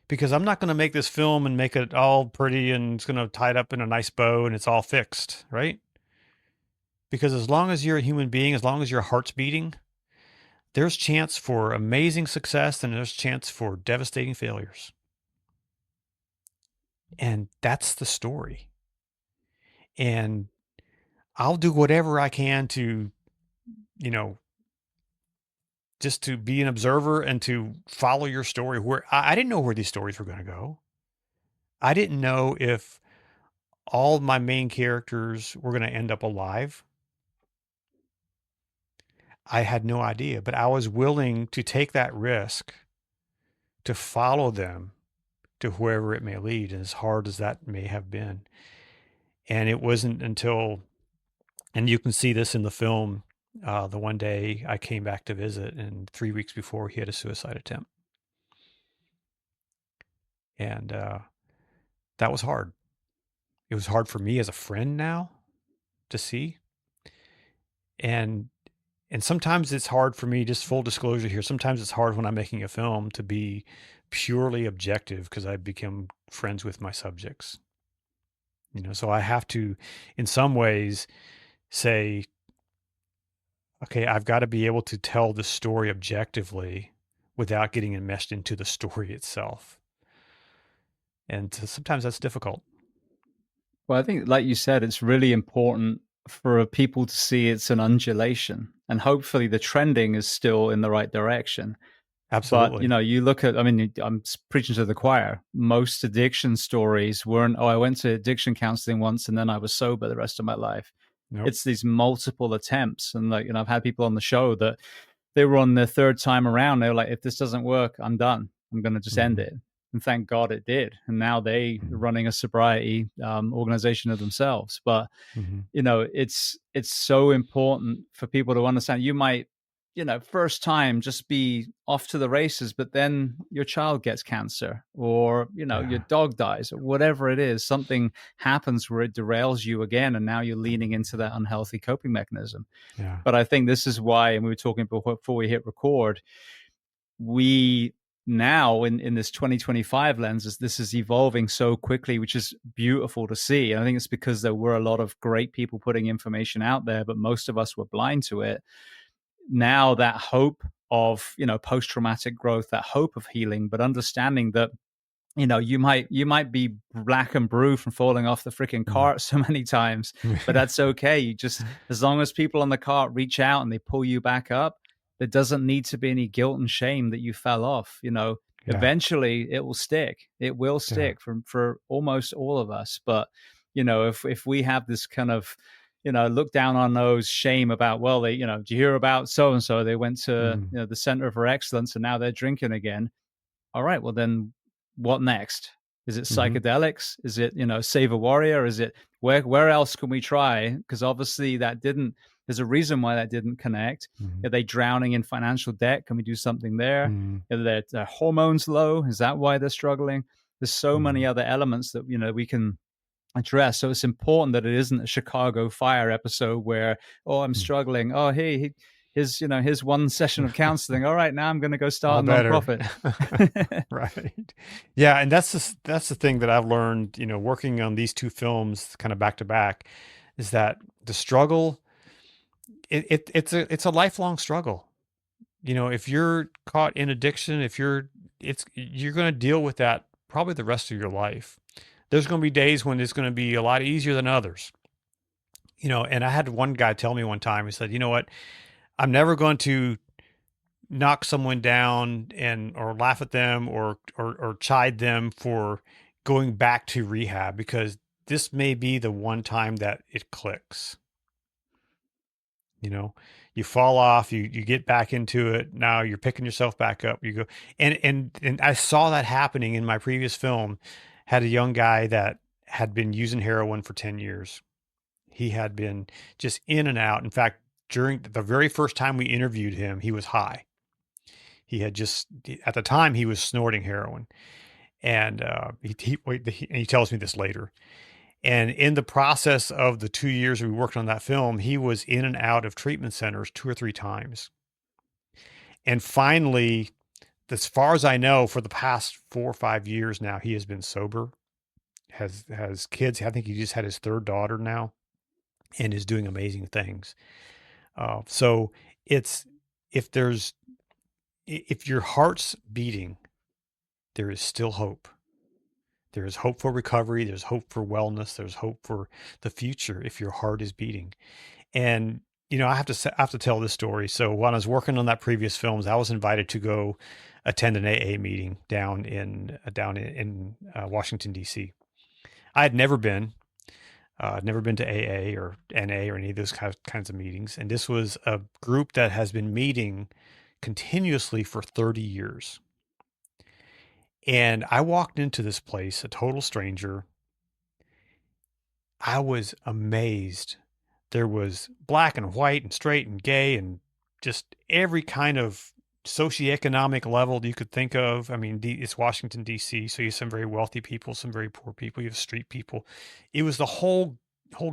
Because I'm not going to make this film and make it all pretty and it's going to tie it up in a nice bow and it's all fixed, right? Because as long as you're a human being, as long as your heart's beating, there's chance for amazing success and there's chance for devastating failures. And that's the story. And I'll do whatever I can to, you know, just to be an observer and to follow your story. Where I didn't know where these stories were going to go. I didn't know if all my main characters were going to end up alive. I had no idea, but I was willing to take that risk to follow them to wherever it may lead, and as hard as that may have been. And it wasn't until, and you can see this in the film, the one day I came back to visit, and 3 weeks before he had a suicide attempt. And that was hard. It was hard for me as a friend now to see. And sometimes it's hard for me, just full disclosure here, sometimes it's hard when I'm making a film to be purely objective because I become friends with my subjects. So I have to, in some ways, say, okay, I've got to be able to tell the story objectively without getting enmeshed into the story itself. And sometimes that's difficult. Well, I think, like you said, it's really important for people to see it's an undulation, and hopefully the trending is still in the right direction. But, Absolutely. you look at, I mean, I'm preaching to the choir. Most addiction stories weren't, oh, I went to addiction counseling once and then I was sober the rest of my life. Nope. It's these multiple attempts. And I've had people on the show that they were on their third time around. They were like, if this doesn't work, I'm done. I'm going to just end it. And thank God it did. And now they are running a sobriety organization of themselves. But, it's so important for people to understand. You might, first time just be off to the races, but then your child gets cancer or, your dog dies or whatever it is, something happens where it derails you again. And now you're leaning into that unhealthy coping mechanism. Yeah. But I think this is why, and we were talking before we hit record, we now in this 2025 lenses, this is evolving so quickly, which is beautiful to see. And I think it's because there were a lot of great people putting information out there, but most of us were blind to it. Now that hope of, post-traumatic growth, that hope of healing, but understanding that, you might be black and blue from falling off the freaking cart so many times, but that's okay. You just, as long as people on the cart reach out and they pull you back up, there doesn't need to be any guilt and shame that you fell off. Eventually it will stick. It will stick for almost all of us. But, if we have this kind of, look down on those shame about, well, they, do you hear about so-and-so? They went to the Center for Excellence and now they're drinking again. All right, well then what next? Is it psychedelics? Is it, Save a Warrior? Is it, where else can we try? Because obviously there's a reason why that didn't connect. Are they drowning in financial debt? Can we do something there? Are their hormones low? Is that why they're struggling? There's so many other elements that, we can address. So it's important that it isn't a Chicago Fire episode where, oh, I'm struggling. Oh, hey, here's one session of counseling. All right, now I'm going to go start a nonprofit. Right. Yeah. And that's the thing that I've learned, working on these two films kind of back to back, is that the struggle, it's a lifelong struggle. If you're caught in addiction, you're going to deal with that probably the rest of your life. There's going to be days when it's going to be a lot easier than others. And I had one guy tell me one time, he said, you know what, I'm never going to knock someone down or laugh at them or chide them for going back to rehab, because this may be the one time that it clicks. You know, you fall off, you get back into it. Now you're picking yourself back up. You go, and I saw that happening in my previous film. Had a young guy that had been using heroin for 10 years. He had been just in and out. In fact, during the very first time we interviewed him, he was high. He had just at the time he was snorting heroin, and and he tells me this later. And in the process of the 2 years we worked on that film, he was in and out of treatment centers 2 or 3 times. And finally, as far as I know, for the past 4 or 5 years now, he has been sober, has kids. I think he just had his third daughter now, and is doing amazing things. So it's if there's if your heart's beating, there is still hope. There is hope for recovery. There's hope for wellness. There's hope for the future if your heart is beating. And I have to tell this story. So when I was working on that previous films, I was invited to go attend an AA meeting down in Washington D.C. I had never been. Never been to AA or NA or any of those kinds of meetings. And this was a group that has been meeting continuously for 30 years. And I walked into this place, a total stranger. I was amazed. There was black and white and straight and gay and just every kind of socioeconomic level you could think of. I mean, it's Washington, D.C., so you have some very wealthy people, some very poor people, you have street people. It was the whole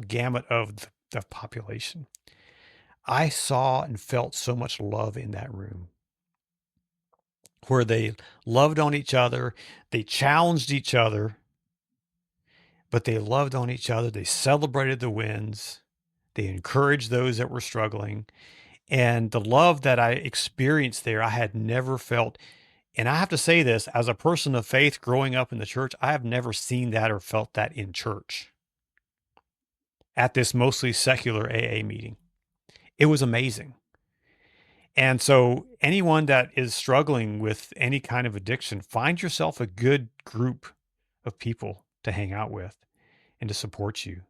gamut of the population. I saw and felt so much love in that room where they loved on each other, they challenged each other, but they loved on each other. They celebrated the wins. They encouraged those that were struggling. And the love that I experienced there, I had never felt. And I have to say this, as a person of faith growing up in the church, I have never seen that or felt that in church at this mostly secular AA meeting. It was amazing. And so anyone that is struggling with any kind of addiction, find yourself a good group of people to hang out with and to support you.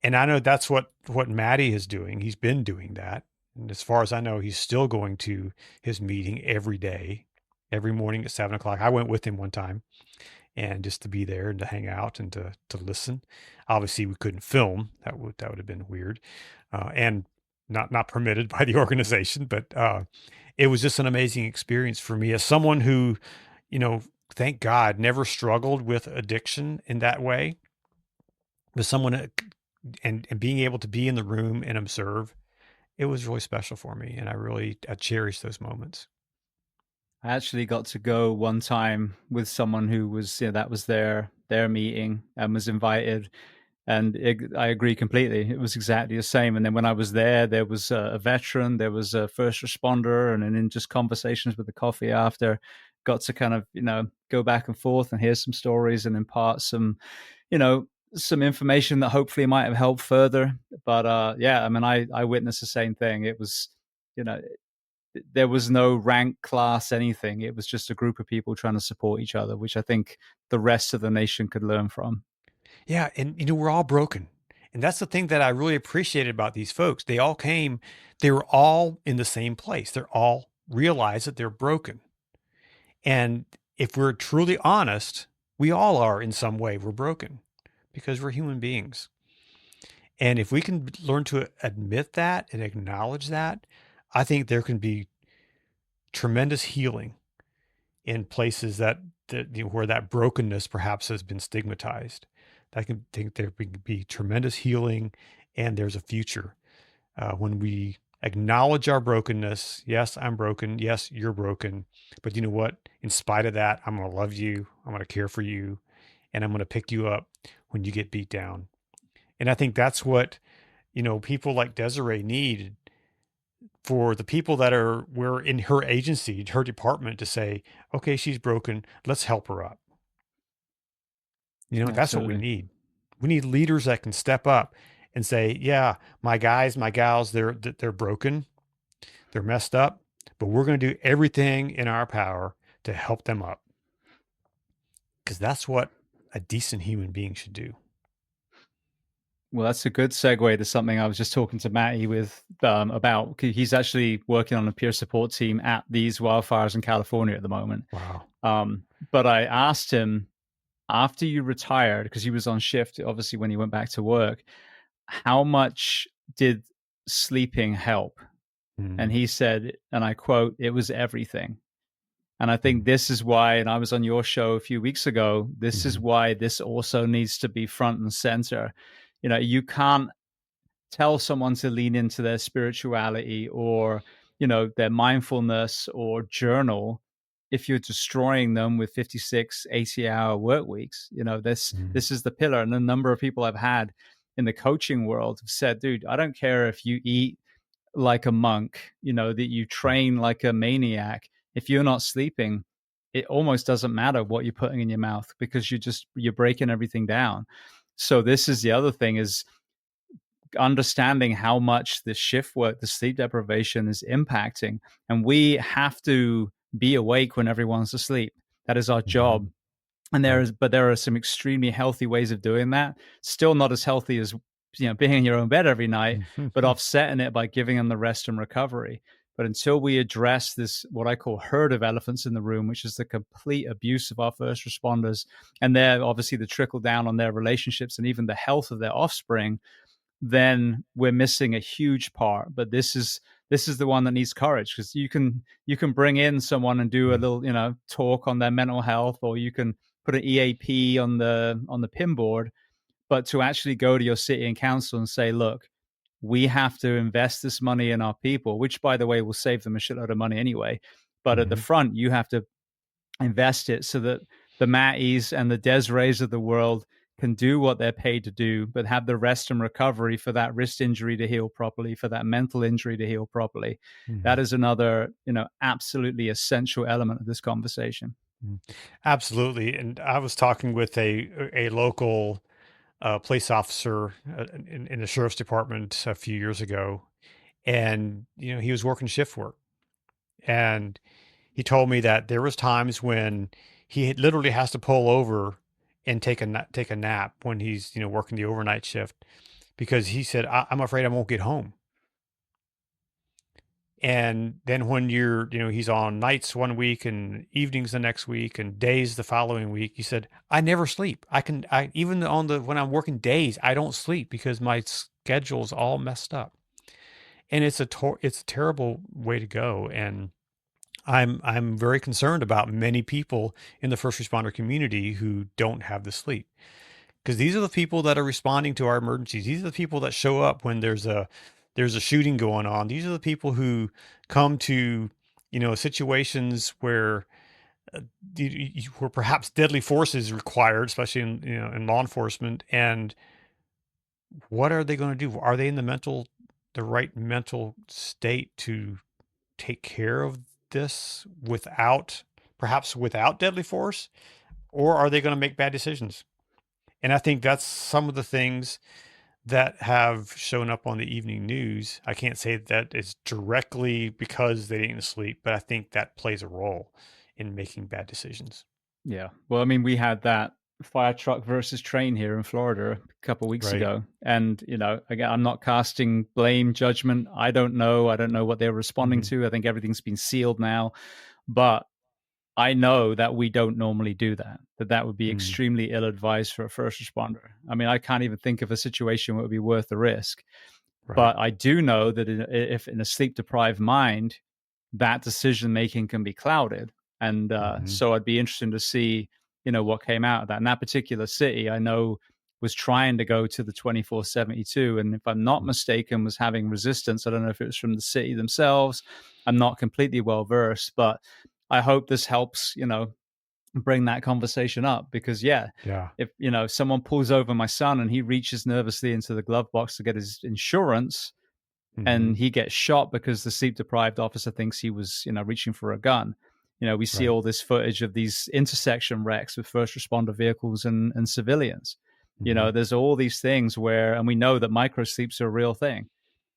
And I know that's what Maddie is doing. He's been doing that. And as far as I know, he's still going to his meeting every day, every morning at 7 o'clock. I went with him one time and just to be there and to hang out and to listen. Obviously we couldn't film. That would have been weird. And not permitted by the organization, but it was just an amazing experience for me as someone who, thank God, never struggled with addiction in that way. But someone and being able to be in the room and observe, it was really special for me, and I cherish those moments. I actually got to go one time with someone who was, that was their meeting and was invited. And I agree completely. It was exactly the same. And then when I was there was a veteran, there was a first responder, and then in just conversations with the coffee after, got to kind of, go back and forth and hear some stories and impart some, some information that hopefully might have helped further. But yeah, I mean, I witnessed the same thing. It was, there was no rank, class, anything. It was just a group of people trying to support each other, which I think the rest of the nation could learn from. Yeah, and we're all broken. And that's the thing that I really appreciated about these folks. They were all in the same place. They're all realize that they're broken. And if we're truly honest, we all are in some way. We're broken because we're human beings. And if we can learn to admit that and acknowledge that, I think there can be tremendous healing in places where that brokenness perhaps has been stigmatized. I can think there can be tremendous healing, and there's a future when we acknowledge our brokenness. Yes, I'm broken. Yes, you're broken. But you know what? In spite of that, I'm going to love you. I'm going to care for you, and I'm going to pick you up when you get beat down. And I think that's what, people like Desiree need for the people that were in her agency, her department, to say, okay, she's broken. Let's help her up. That's what we Absolutely. need. We need leaders that can step up and say, yeah, my guys, my gals, they're broken. They're messed up, but we're going to do everything in our power to help them up. Because that's what a decent human being should do. Well, that's a good segue to something I was just talking to Matty with about. He's actually working on a peer support team at these wildfires in California at the moment. Wow. But I asked him after you retired, because he was on shift, obviously, when he went back to work, how much did sleeping help? And Mm, he said, and I quote, it was everything. And I think mm, this is why, and I was on your show a few weeks ago, this is mhm, why this also needs to be front and center. You can't tell someone to lean into their spirituality or their mindfulness or journal if you're destroying them with 56 80-hour work weeks. this mm, this is the pillar. And the number of people I've had in the coaching world have said, dude, I don't care if you eat like a monk, that you mm, train like a maniac. If you're not sleeping, it almost doesn't matter what you're putting in your mouth, because you're breaking everything down. So this is the other thing, is understanding how much the shift work, the sleep deprivation is impacting. And we have to be awake when everyone's asleep. That is our job. mhm. And Right. there are some extremely healthy ways of doing that. Still not as healthy as being in your own bed every night, but Mhm, offsetting it by giving them the rest and recovery. But until we address this, what I call herd of elephants in the room, which is the complete abuse of our first responders, and they're obviously the trickle down on their relationships and even the health of their offspring, then we're missing a huge part. But this is the one that needs courage, because you can bring in someone and do a mm, little talk on their mental health, or you can put an EAP on the pin board. But to actually go to your city and council and say, look, we have to invest this money in our people, which, by the way, will save them a shitload of money anyway. But at the mhm, front, you have to invest it so that the Matties and the Desirees of the world can do what they're paid to do, but have the rest and recovery for that wrist injury to heal properly, for that mental injury to heal properly. That mhm, is another, absolutely essential element of this conversation. mm. Absolutely. And I was talking with a local police officer in the sheriff's department a few years ago, and he was working shift work, and he told me that there was times when literally has to pull over and take a nap when he's working the overnight shift, because he said, I'm afraid I won't get home. And then when he's on nights one week and evenings the next week and days the following week, he said, I never sleep. Even when I'm working days, I don't sleep because my schedule's all messed up. And it's a terrible way to go. And I'm very concerned about many people in the first responder community who don't have the sleep, because these are the people that are responding to our emergencies. These are the people that show up when there's a shooting going on. These are the people who come to situations where where perhaps deadly force is required, especially in law enforcement. And what are they going to do? Are they in the right mental state to take care of this perhaps without deadly force, or are they going to make bad decisions? And I think that's some of the things that have shown up on the evening news. I can't say that it's directly because they didn't sleep, but I think that plays a role in making bad decisions. Yeah. Well, I mean, we had that fire truck versus train here in Florida a couple of weeks Right. ago. And, again, I'm not casting blame, judgment. I don't know. I don't know what they're responding Hmm. to. I think everything's been sealed now. But I know that we don't normally do that, that would be Mm. extremely ill advised for a first responder. I mean, I can't even think of a situation where it would be worth the risk. Right. But I do know that if in a sleep deprived mind, that decision making can be clouded. And Hmm. so I'd be interested to see, what came out of that. And that particular city, I know, was trying to go to the 2472. And if I'm not mistaken, was having resistance. I don't know if it was from the city themselves. I'm not completely well versed, but I hope this helps, bring that conversation up, because yeah, Yeah. if someone pulls over my son and he reaches nervously into the glove box to get his insurance, Hmm. and he gets shot because the sleep deprived officer thinks he was, reaching for a gun. We see Right. all this footage of these intersection wrecks with first responder vehicles and civilians. Hmm. There's all these things where, and we know that micro sleeps are a real thing.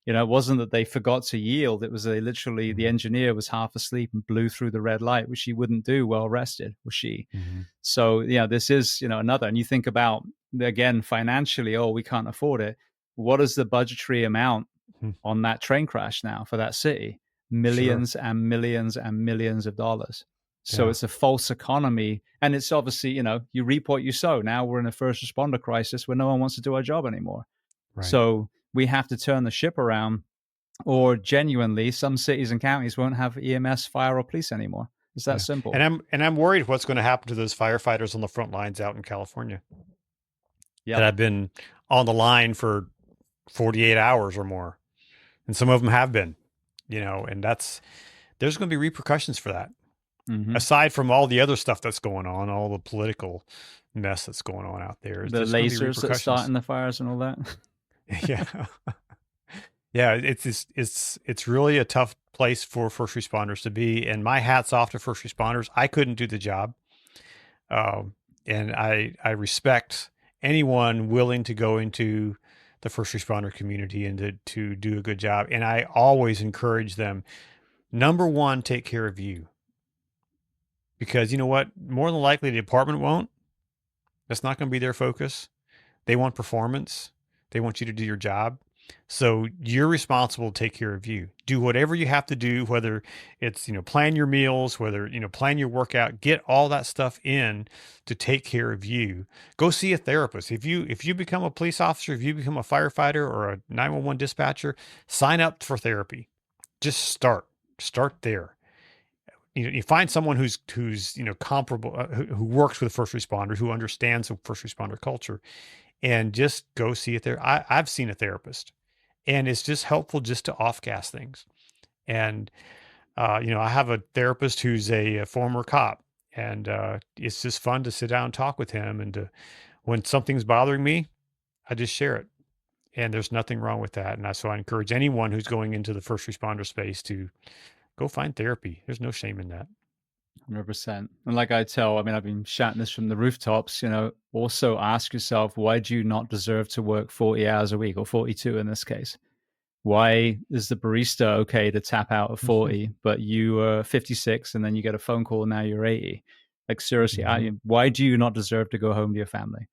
It wasn't that they forgot to yield. It was the Hmm. engineer was half asleep and blew through the red light, which he wouldn't do well rested, was she. Hmm. So, this is, another, and you think about again, financially, oh, we can't afford it. What is the budgetary amount Hmm. on that train crash now for that city? Sure. Millions and millions and millions of dollars. So Yeah. it's a false economy. And it's obviously, you reap what you sow. Now we're in a first responder crisis where no one wants to do our job anymore. Right. So we have to turn the ship around, or genuinely, some cities and counties won't have EMS, fire, or police anymore. It's that Yeah. simple. And I'm worried what's going to happen to those firefighters on the front lines out in California that Yep. have been on the line for 48 hours or more. And some of them have been, and there's going to be repercussions for that. Mm-hmm. Aside from all the other stuff that's going on, all the political mess that's going on out there, The there's going to be lasers that start repercussions. in the fires and all that. Yeah. Yeah. It's really a tough place for first responders to be. And my hat's off to first responders. I couldn't do the job. And I respect anyone willing to go into the first responder community and to do a good job. And I always encourage them, number one, take care of you. Because you know what? More than likely, the department won't. That's not going to be their focus. They want performance. They want you to do your job. So you're responsible to take care of you. Do whatever you have to do, whether it's, plan your meals, whether, plan your workout, get all that stuff in to take care of you. Go see a therapist. If you become a police officer, if you become a firefighter or a 911 dispatcher, sign up for therapy. Just start there. You find someone who's comparable, who works with first responders, who understands the first responder culture, and just go see it there. I've seen a therapist, and it's just helpful just to off-gas things. And I have a therapist who's a former cop, and it's just fun to sit down and talk with him. And when something's bothering me, I just share it, and there's nothing wrong with that. And so I encourage anyone who's going into the first responder space to go find therapy. There's no shame in that. 100%. And like I've been shouting this from the rooftops, also ask yourself, why do you not deserve to work 40 hours a week, or 42 in this case? Why is the barista okay to tap out at 40, but you are 56 and then you get a phone call and now you're 80? Like, seriously, why do you not deserve to go home to your family?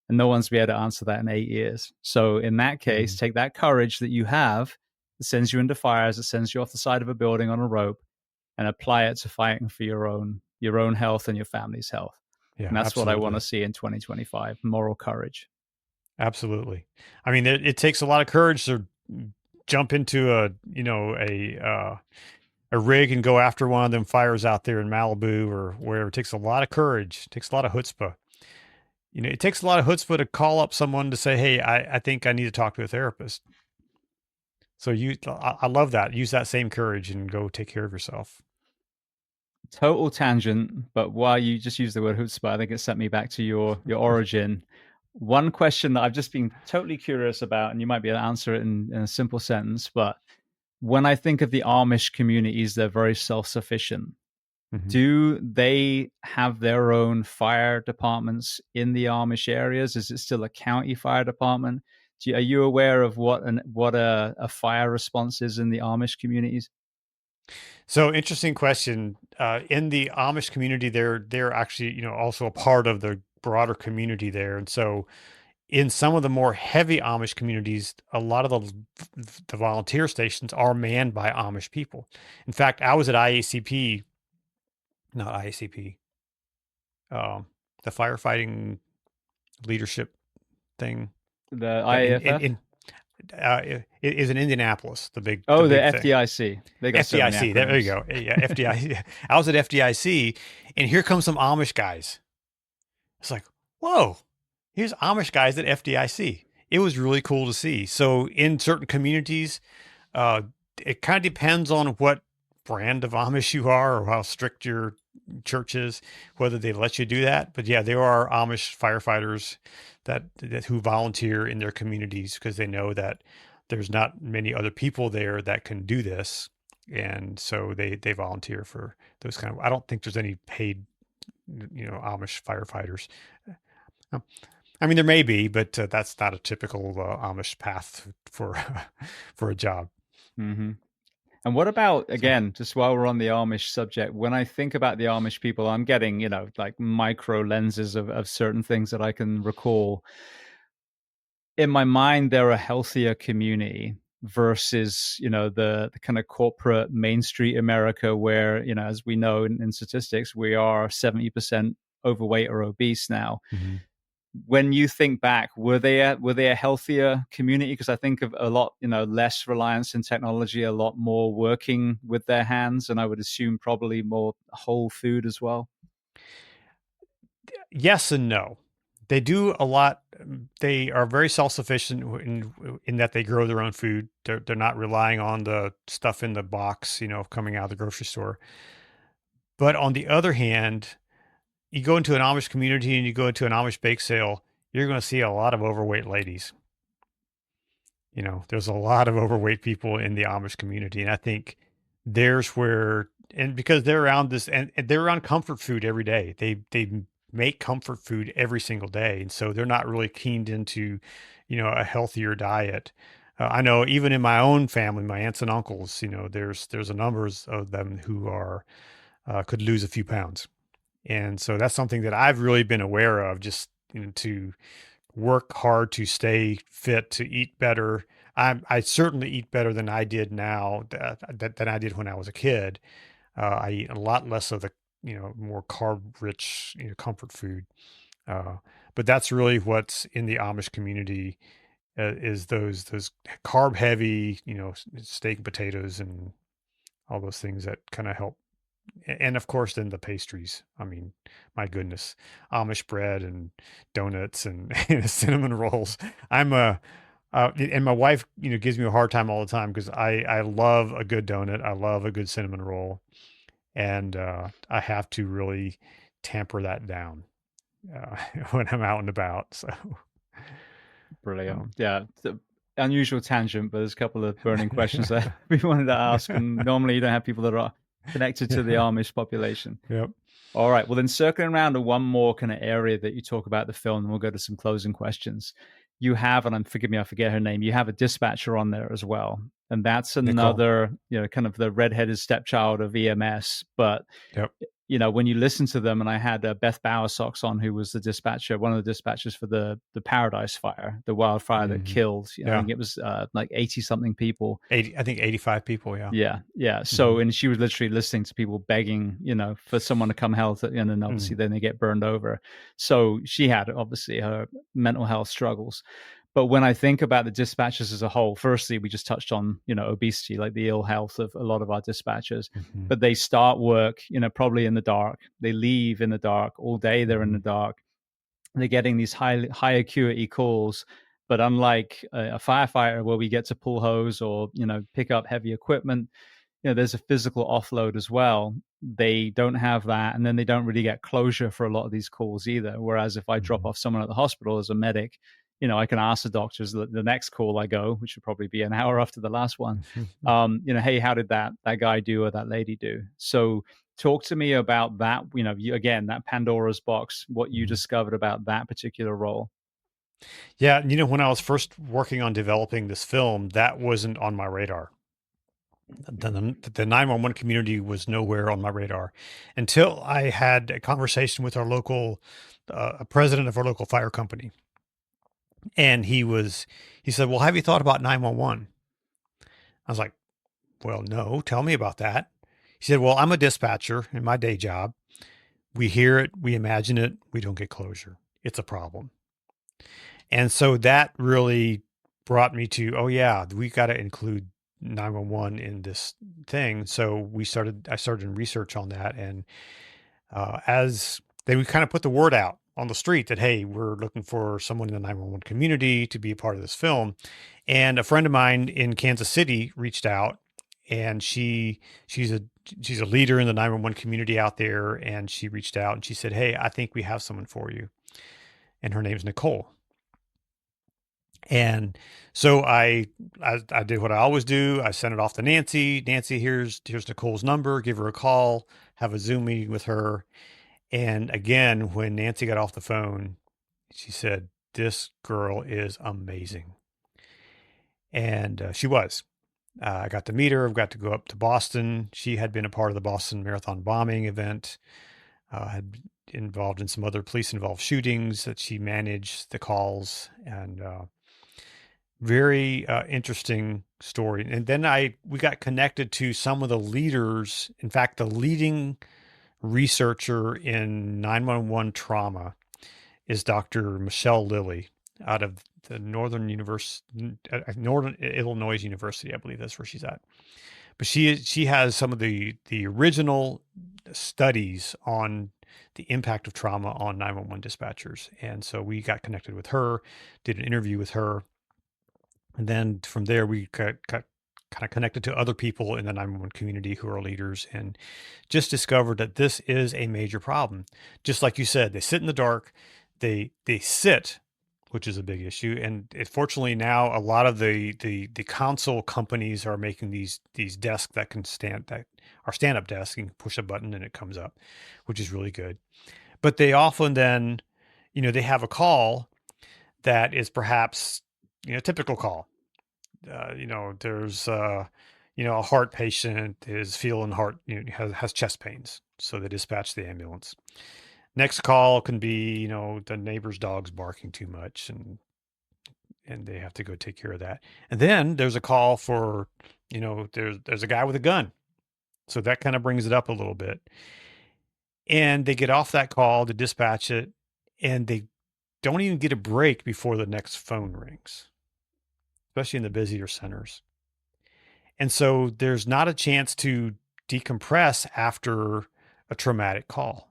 And no one's been able to answer that in 8 years. So in that case, take that courage that you have, that sends you into fires, that sends you off the side of a building on a rope, and apply it to fighting for your own health and your family's health. Yeah, and that's absolutely. what I want to see in 2025, moral courage. Absolutely. I mean, it takes a lot of courage to jump into a rig and go after one of them fires out there in Malibu or wherever. It takes a lot of courage. It takes a lot of chutzpah. It takes a lot of chutzpah to call up someone to say, hey, I think I need to talk to a therapist. So I love that. Use that same courage and go take care of yourself. Total tangent, but while you just used the word chutzpah, I think it sent me back to your origin. One question that I've just been totally curious about, and you might be able to answer it in a simple sentence, but when I think of the Amish communities, they're very self-sufficient. Do they have their own fire departments in the Amish areas? Is it still a county fire department? Are you aware of what a fire response is in the Amish communities? So interesting question. In the Amish community, they're actually also a part of the broader community there, and so in some of the more heavy Amish communities, a lot of the volunteer stations are manned by Amish people. In fact, I was at IACP, not IACP, the firefighting leadership thing. The IAFF? It is in Indianapolis, the big the big FDIC. They got FDIC. There you go. Yeah, FDIC. I was at FDIC, and here comes some Amish guys. It's like, whoa, here's Amish guys at FDIC. It was really cool to see. So in certain communities, it kind of depends on what brand of Amish you are or how strict your church is, whether they let you do that. But yeah, there are Amish firefighters that who volunteer in their communities because they know that there's not many other people there that can do this. And so they volunteer for those kind of, I don't think there's any paid, Amish firefighters. I mean, there may be, but that's not a typical Amish path for for a job. Mm-hmm. And what about, So, again, just while we're on the Amish subject, when I think about the Amish people, I'm getting, like micro lenses of certain things that I can recall. In my mind, they're a healthier community versus, the kind of corporate Main Street America where, as we know in statistics, we are 70% overweight or obese now. mhm. When you think back, were they a healthier community? Because I think of a lot, less reliance in technology, a lot more working with their hands, and I would assume probably more whole food as well. Yes and no. They do a lot. They are very self-sufficient in that they grow their own food. They're not relying on the stuff in the box, coming out of the grocery store. But on the other hand, you go into an Amish community and you go into an Amish bake sale, you're going to see a lot of overweight ladies. There's a lot of overweight people in the Amish community. And I think there's where, and because they're around this and they're around comfort food every day, they make comfort food every single day. And so they're not really keened into, a healthier diet. I know even in my own family, my aunts and uncles, there's a numbers of them who are, could lose a few pounds. And so that's something that I've really been aware of, just, to work hard to stay fit, to eat better. I certainly eat better than I did now, than I did when I was a kid. I eat a lot less of the, more carb rich, comfort food. Uh, but that's really what's in the Amish community, is those carb heavy, steak and potatoes and all those things that kind of help. And of course, then the pastries. I mean, my goodness, Amish bread and donuts and cinnamon rolls. I'm a and my wife, gives me a hard time all the time because I love a good donut. I love a good cinnamon roll, and I have to really tamper that down when I'm out and about. So, Brilliant. um, Yeah. It's an unusual tangent, but there's a couple of burning questions that we wanted to ask. And normally you don't have people that are connected to the yeah, Amish population. yep, All right. Well, then circling around to one more kind of area that you talk about the film, and we'll go to some closing questions. You have, and forgive me, I forget her name. You have a dispatcher on there as well, and that's Nicole. another, kind of the redheaded stepchild of EMS. But Yep. when you listen to them, and I had Beth Bowersox on, who was the dispatcher, one of the dispatchers for the Paradise Fire, the wildfire that Hmm. killed, I Yeah. think it was like 80 something people. 80, I think 85 people. Yeah. Yeah, yeah. Hmm. So, and she was literally listening to people begging, for someone to come help, and then obviously Mm. then they get burned over. So she had obviously her mental health struggles. But when I think about the dispatchers as a whole, firstly, we just touched on, obesity, like the ill health of a lot of our dispatchers. Hmm. But they start work, probably in the dark. They leave in the dark all day. They're in Hmm. the dark. They're getting these high acuity calls. But unlike a firefighter where we get to pull hose or, pick up heavy equipment, there's a physical offload as well. They don't have that. And then they don't really get closure for a lot of these calls either. Whereas if I drop Hmm. off someone at the hospital as a medic, I can ask the doctors the next call I go, which would probably be an hour after the last one, hey, how did that guy do or that lady do? So talk to me about that, again, that Pandora's box, what you Hmm. discovered about that particular role. Yeah, when I was first working on developing this film, that wasn't on my radar. The 911 community was nowhere on my radar until I had a conversation with our local president of our local fire company. And he said, "Well, have you thought about 911?" I was like, "Well, no, tell me about that." He said, "Well, I'm a dispatcher in my day job. We hear it, we imagine it, we don't get closure. It's a problem." And so that really brought me to, oh yeah, we got to include 911 in this thing. So I started in research on that. And as they we kind of put the word out on the street that, hey, we're looking for someone in the 911 community to be a part of this film. And a friend of mine in Kansas City reached out, and she's a leader in the 911 community out there. And she reached out and she said, "Hey, I think we have someone for you." And her name's Nicole. And so I did what I always do. I sent it off to Nancy. Nancy, here's Nicole's number. Give her a call. Have a Zoom meeting with her. And again, when Nancy got off the phone, she said, "This girl is amazing," and she was. I got to meet her. I've got to go up to Boston. She had been a part of the Boston Marathon bombing event, had been involved in some other police involved shootings that she managed the calls, and very interesting story. And then we got connected to some of the leaders. In fact, the leading researcher in 911 trauma is Dr. Michelle Lilly out of the Northern Illinois University, I believe that's where she's at. But she has some of the original studies on the impact of trauma on 911 dispatchers, and so we got connected with her, did an interview with her, and then from there we got kind of connected to other people in the 911 community who are leaders, and just discovered that this is a major problem. Just like you said, they sit in the dark, they sit, which is a big issue. And fortunately now a lot of the console companies are making these desks that are stand-up desks. You can push a button and it comes up, which is really good. But they often then, they have a call that is perhaps, a typical call. There's, a heart patient is feeling has chest pains. So they dispatch the ambulance. Next call can be, the neighbor's dog's barking too much and they have to go take care of that. And then there's a call for, there's a guy with a gun. So that kind of brings it up a little bit. And they get off that call to dispatch it, and they don't even get a break before the next phone rings, especially in the busier centers. And so there's not a chance to decompress after a traumatic call.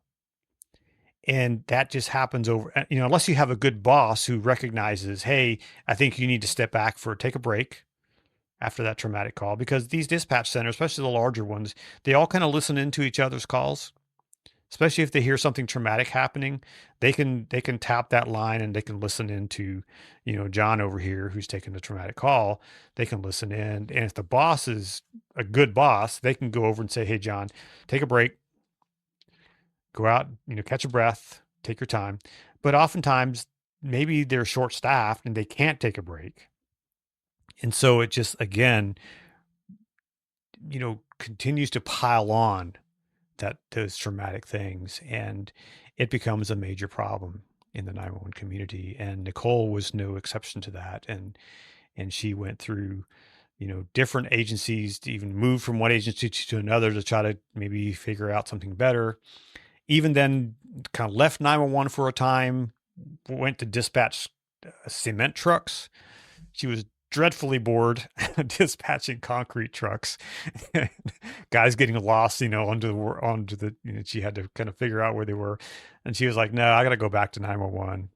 And that just happens unless you have a good boss who recognizes, hey, I think you need to step back take a break after that traumatic call, because these dispatch centers, especially the larger ones, they all kind of listen into each other's calls, especially if they hear something traumatic happening. They can tap that line and they can listen into, John over here who's taking the traumatic call. They can listen in. And if the boss is a good boss, they can go over and say, hey, John, take a break. Go out, catch a breath, take your time. But oftentimes, maybe they're short staffed and they can't take a break. And so it just, again, continues to pile on those traumatic things. And it becomes a major problem in the 911 community. And Nicole was no exception to that. And she went through, different agencies, to even move from one agency to another to try to maybe figure out something better. Even then, kind of left 911 for a time, went to dispatch cement trucks. She was dreadfully bored dispatching concrete trucks. Guys getting lost, onto the, she had to kind of figure out where they were. And she was like, no, I got to go back to 911.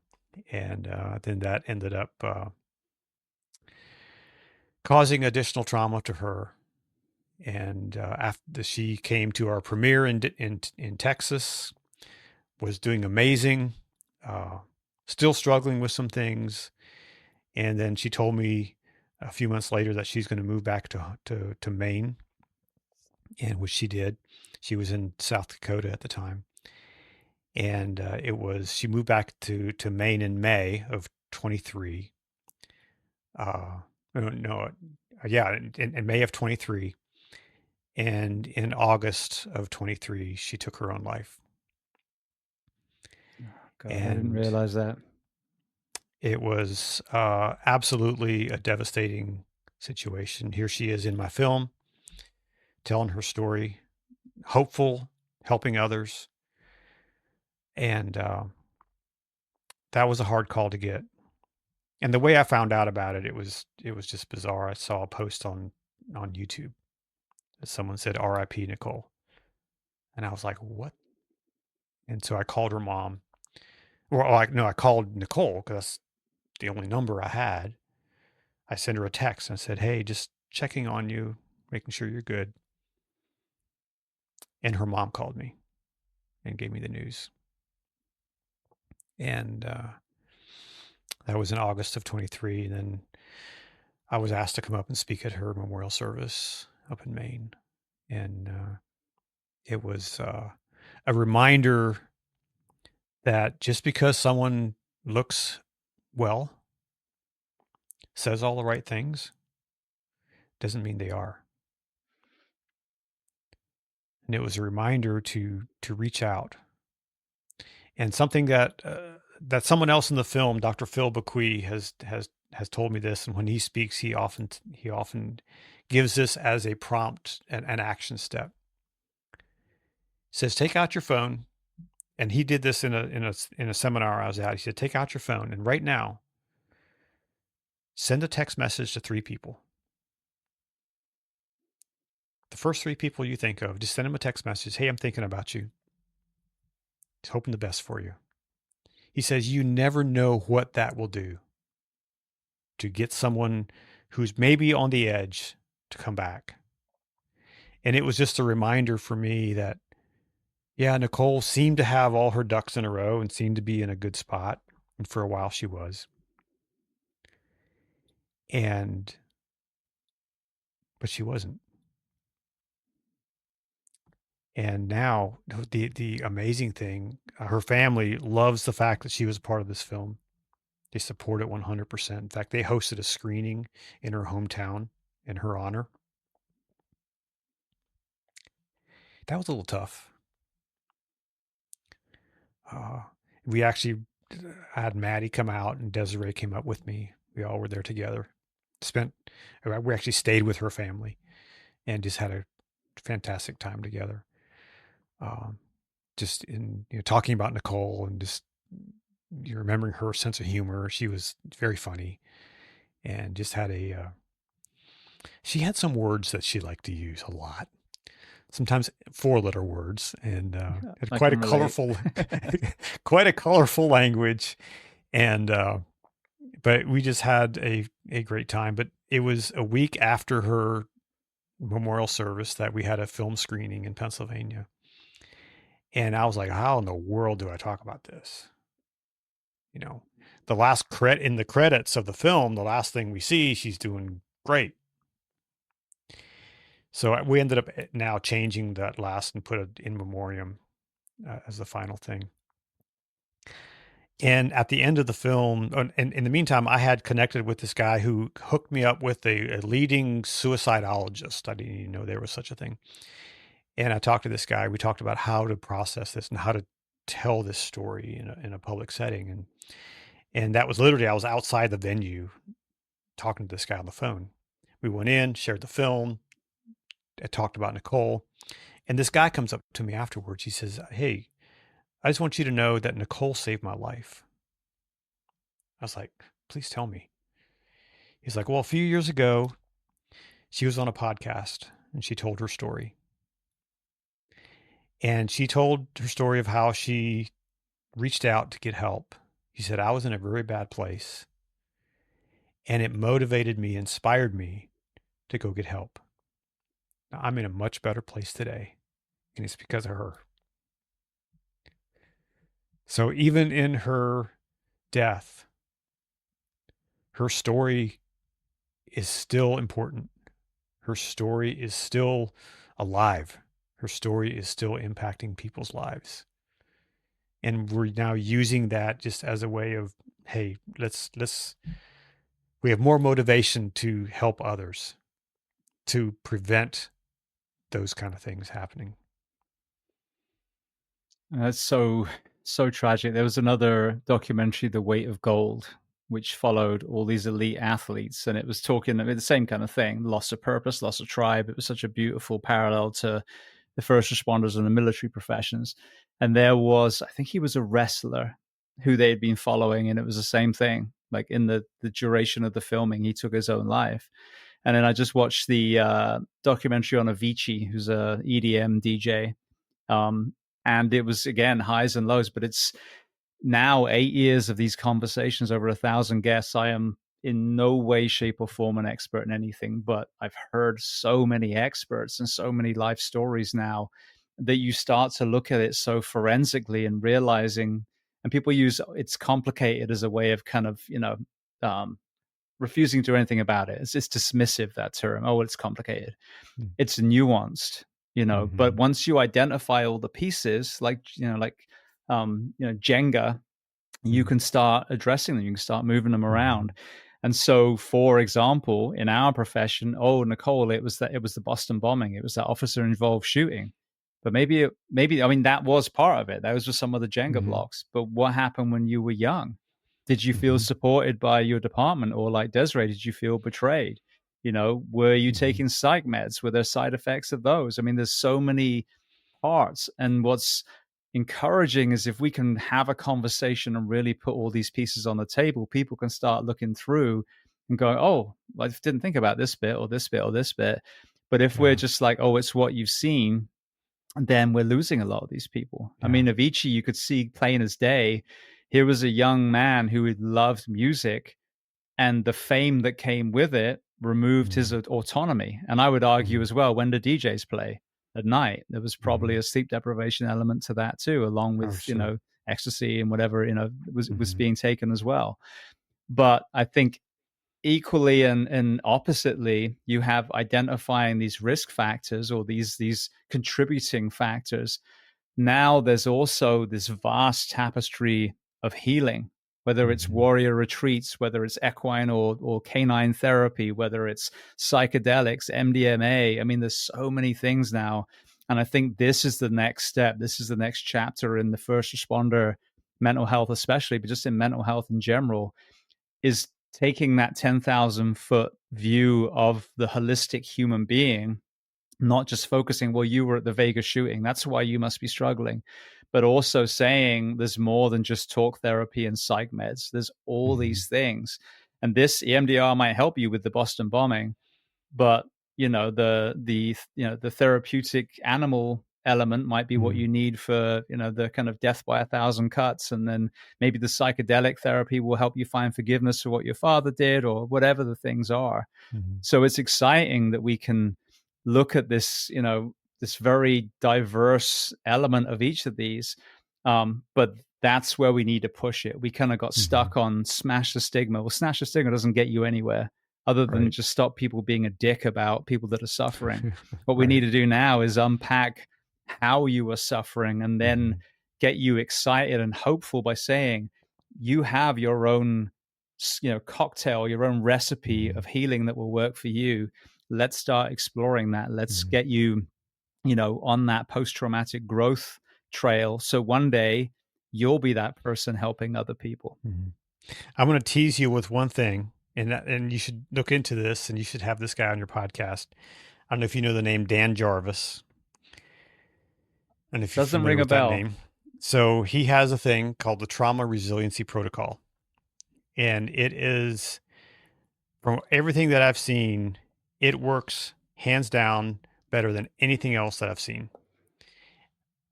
And then that ended up causing additional trauma to her. And after she came to our premiere in Texas, was doing amazing, still struggling with some things. And then she told me a few months later that she's going to move back to Maine, and which she did. She was in South Dakota at the time. And she moved back to Maine in May of 23. In May of 23. And in August of 23, she took her own life. God, I didn't realize that. It was absolutely a devastating situation. Here she is in my film, telling her story, hopeful, helping others. And that was a hard call to get. And the way I found out about it, it was just bizarre. I saw a post on YouTube. Someone said, R.I.P. Nicole. And I was like, what? And so I called her mom. I called Nicole because that's the only number I had. I sent her a text and I said, hey, just checking on you, making sure you're good. And her mom called me and gave me the news. And that was in August of 23. And then I was asked to come up and speak at her memorial service up in Maine. And it was a reminder that just because someone looks well, says all the right things, doesn't mean they are. And it was a reminder to reach out. And something that that someone else in the film, Dr. Phil Bequee, has told me this, and when he speaks, he often gives this as a prompt, an action step. He says, take out your phone, and he did this in a seminar I was at. He said, take out your phone, and right now, send a text message to 3 people. The first 3 people you think of, just send them a text message. Hey, I'm thinking about you. Just hoping the best for you. He says, you never know what that will do to get someone who's maybe on the edge to come back. And it was just a reminder for me that, yeah, Nicole seemed to have all her ducks in a row and seemed to be in a good spot. And for a while she was. But she wasn't. And now the amazing thing, her family loves the fact that she was part of this film. They support it 100%. In fact, they hosted a screening in her hometown in her honor. That was a little tough. We actually had Maddie come out and Desiree came up with me. We all were there together. We actually stayed with her family and just had a fantastic time together. Just in talking about Nicole and just remembering her sense of humor. She was very funny and just had she had some words that she liked to use a lot. Sometimes 4-letter words, and had quite a colorful, quite a colorful language. And, but we just had a great time. But it was a week after her memorial service that we had a film screening in Pennsylvania. And I was like, how in the world do I talk about this? The last in the credits of the film, the last thing we see, she's doing great. So we ended up now changing that last and put it in memoriam as the final thing. And at the end of the film, and in the meantime, I had connected with this guy who hooked me up with a leading suicidologist. I didn't even know there was such a thing. And I talked to this guy. We talked about how to process this and how to tell this story in a public setting. And that was literally, I was outside the venue talking to this guy on the phone. We went in, shared the film. I talked about Nicole, and this guy comes up to me afterwards. He says, hey, I just want you to know that Nicole saved my life. I was like, please tell me. He's like, well, a few years ago, she was on a podcast and she told her story. And she told her story of how she reached out to get help. He said, I was in a very bad place, and it motivated me, inspired me to go get help. Now, I'm in a much better place today, and it's because of her. So even in her death, her story is still important. Her story is still alive. Her story is still impacting people's lives. And we're now using that just as a way of, hey, we have more motivation to help others, to prevent those kind of things happening. That's so tragic. There was another documentary, The Weight of Gold, which followed all these elite athletes, and it was talking about the same kind of thing: loss of purpose, loss of tribe. It was such a beautiful parallel to the first responders and the military professions. And there was, I think he was a wrestler who they had been following, and it was the same thing. Like in the duration of the filming, he took his own life. And then I just watched the documentary on Avicii, who's a EDM DJ. And it was, again, highs and lows, but it's now 8 years of these conversations, over 1,000 guests. I am in no way, shape, or form an expert in anything, but I've heard so many experts and so many life stories now that you start to look at it so forensically and realizing, and people use it's complicated as a way of kind of, refusing to do anything about it. It's dismissive, that term. Oh, it's complicated. It's nuanced, but once you identify all the pieces, like Jenga, you can start addressing them. You can start moving them around. And so, for example, in our profession, oh, Nicole, it was the Boston bombing. It was that officer involved shooting. But maybe I mean that was part of it. Those were some of the Jenga Mm-hmm. blocks. But what happened when you were young? Did you feel Mm-hmm. supported by your department, or like Desiree, did you feel betrayed? Were you Mm-hmm. taking psych meds? Were there side effects of those? I mean, there's so many parts. And what's encouraging is if we can have a conversation and really put all these pieces on the table, people can start looking through and going, oh, I didn't think about this bit or this bit or this bit. But if we're Yeah. just like, oh, it's what you've seen, then we're losing a lot of these people. I Yeah. mean, Avicii, you could see plain as day. Here was a young man who loved music, and the fame that came with it removed his Mm-hmm. autonomy. And I would argue Mm-hmm. as well, when the DJs play at night, there was Mm-hmm. probably a sleep deprivation element to that too, along Oh, with sure. ecstasy and whatever was Mm-hmm. being taken as well. But I think equally and oppositely, you have identifying these risk factors or these contributing factors. Now there's also this vast tapestry of healing, whether it's Mm-hmm. warrior retreats, whether it's equine or canine therapy, whether it's psychedelics, MDMA. I mean, there's so many things now. And I think this is the next step. This is the next chapter in the first responder mental health, especially, but just in mental health in general, is taking that 10,000-foot view of the holistic human being, not just focusing, well, you were at the Vegas shooting, that's why you must be struggling, but also saying there's more than just talk therapy and psych meds. There's all Mm-hmm. these things. And this EMDR might help you with the Boston bombing, but the therapeutic animal element might be what Mm-hmm. you need for the kind of death by 1,000 cuts, and then maybe the psychedelic therapy will help you find forgiveness for what your father did or whatever the things are. Mm-hmm. So it's exciting that we can look at this very diverse element of each of these. But that's where we need to push it. We kind of got Mm-hmm. stuck on smash the stigma. Well, smash the stigma doesn't get you anywhere other than Right. just stop people being a dick about people that are suffering. What we need Right. to do now is unpack how you are suffering and Mm-hmm. then get you excited and hopeful by saying you have your own cocktail, your own recipe Mm-hmm. of healing that will work for you. Let's start exploring that. Let's Mm-hmm. get you on that post-traumatic growth trail, so one day you'll be that person helping other people. Mm-hmm. I'm going to tease you with one thing, and you should look into this, and you should have this guy on your podcast. I don't know if you know the name Dan Jarvis, and if you're Doesn't familiar ring a with that bell. name. So he has a thing called the Trauma Resiliency Protocol, and it is, from everything that I've seen, it works hands down better than anything else that I've seen.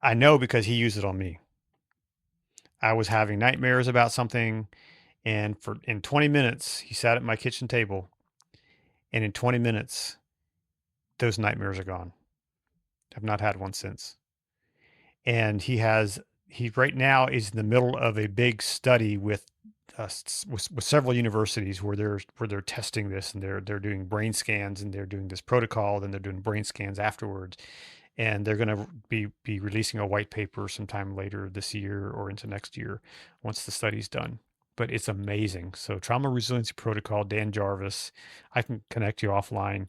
I know because he used it on me. I was having nightmares about something, and in 20 minutes, he sat at my kitchen table, and in 20 minutes, those nightmares are gone. I've not had one since. And he right now is in the middle of a big study with several universities where they're testing this, and they're doing brain scans, and they're doing this protocol, then they're doing brain scans afterwards, and they're going to be releasing a white paper sometime later this year or into next year once the study's done. But it's amazing. So Trauma Resiliency Protocol, Dan Jarvis, I can connect you offline,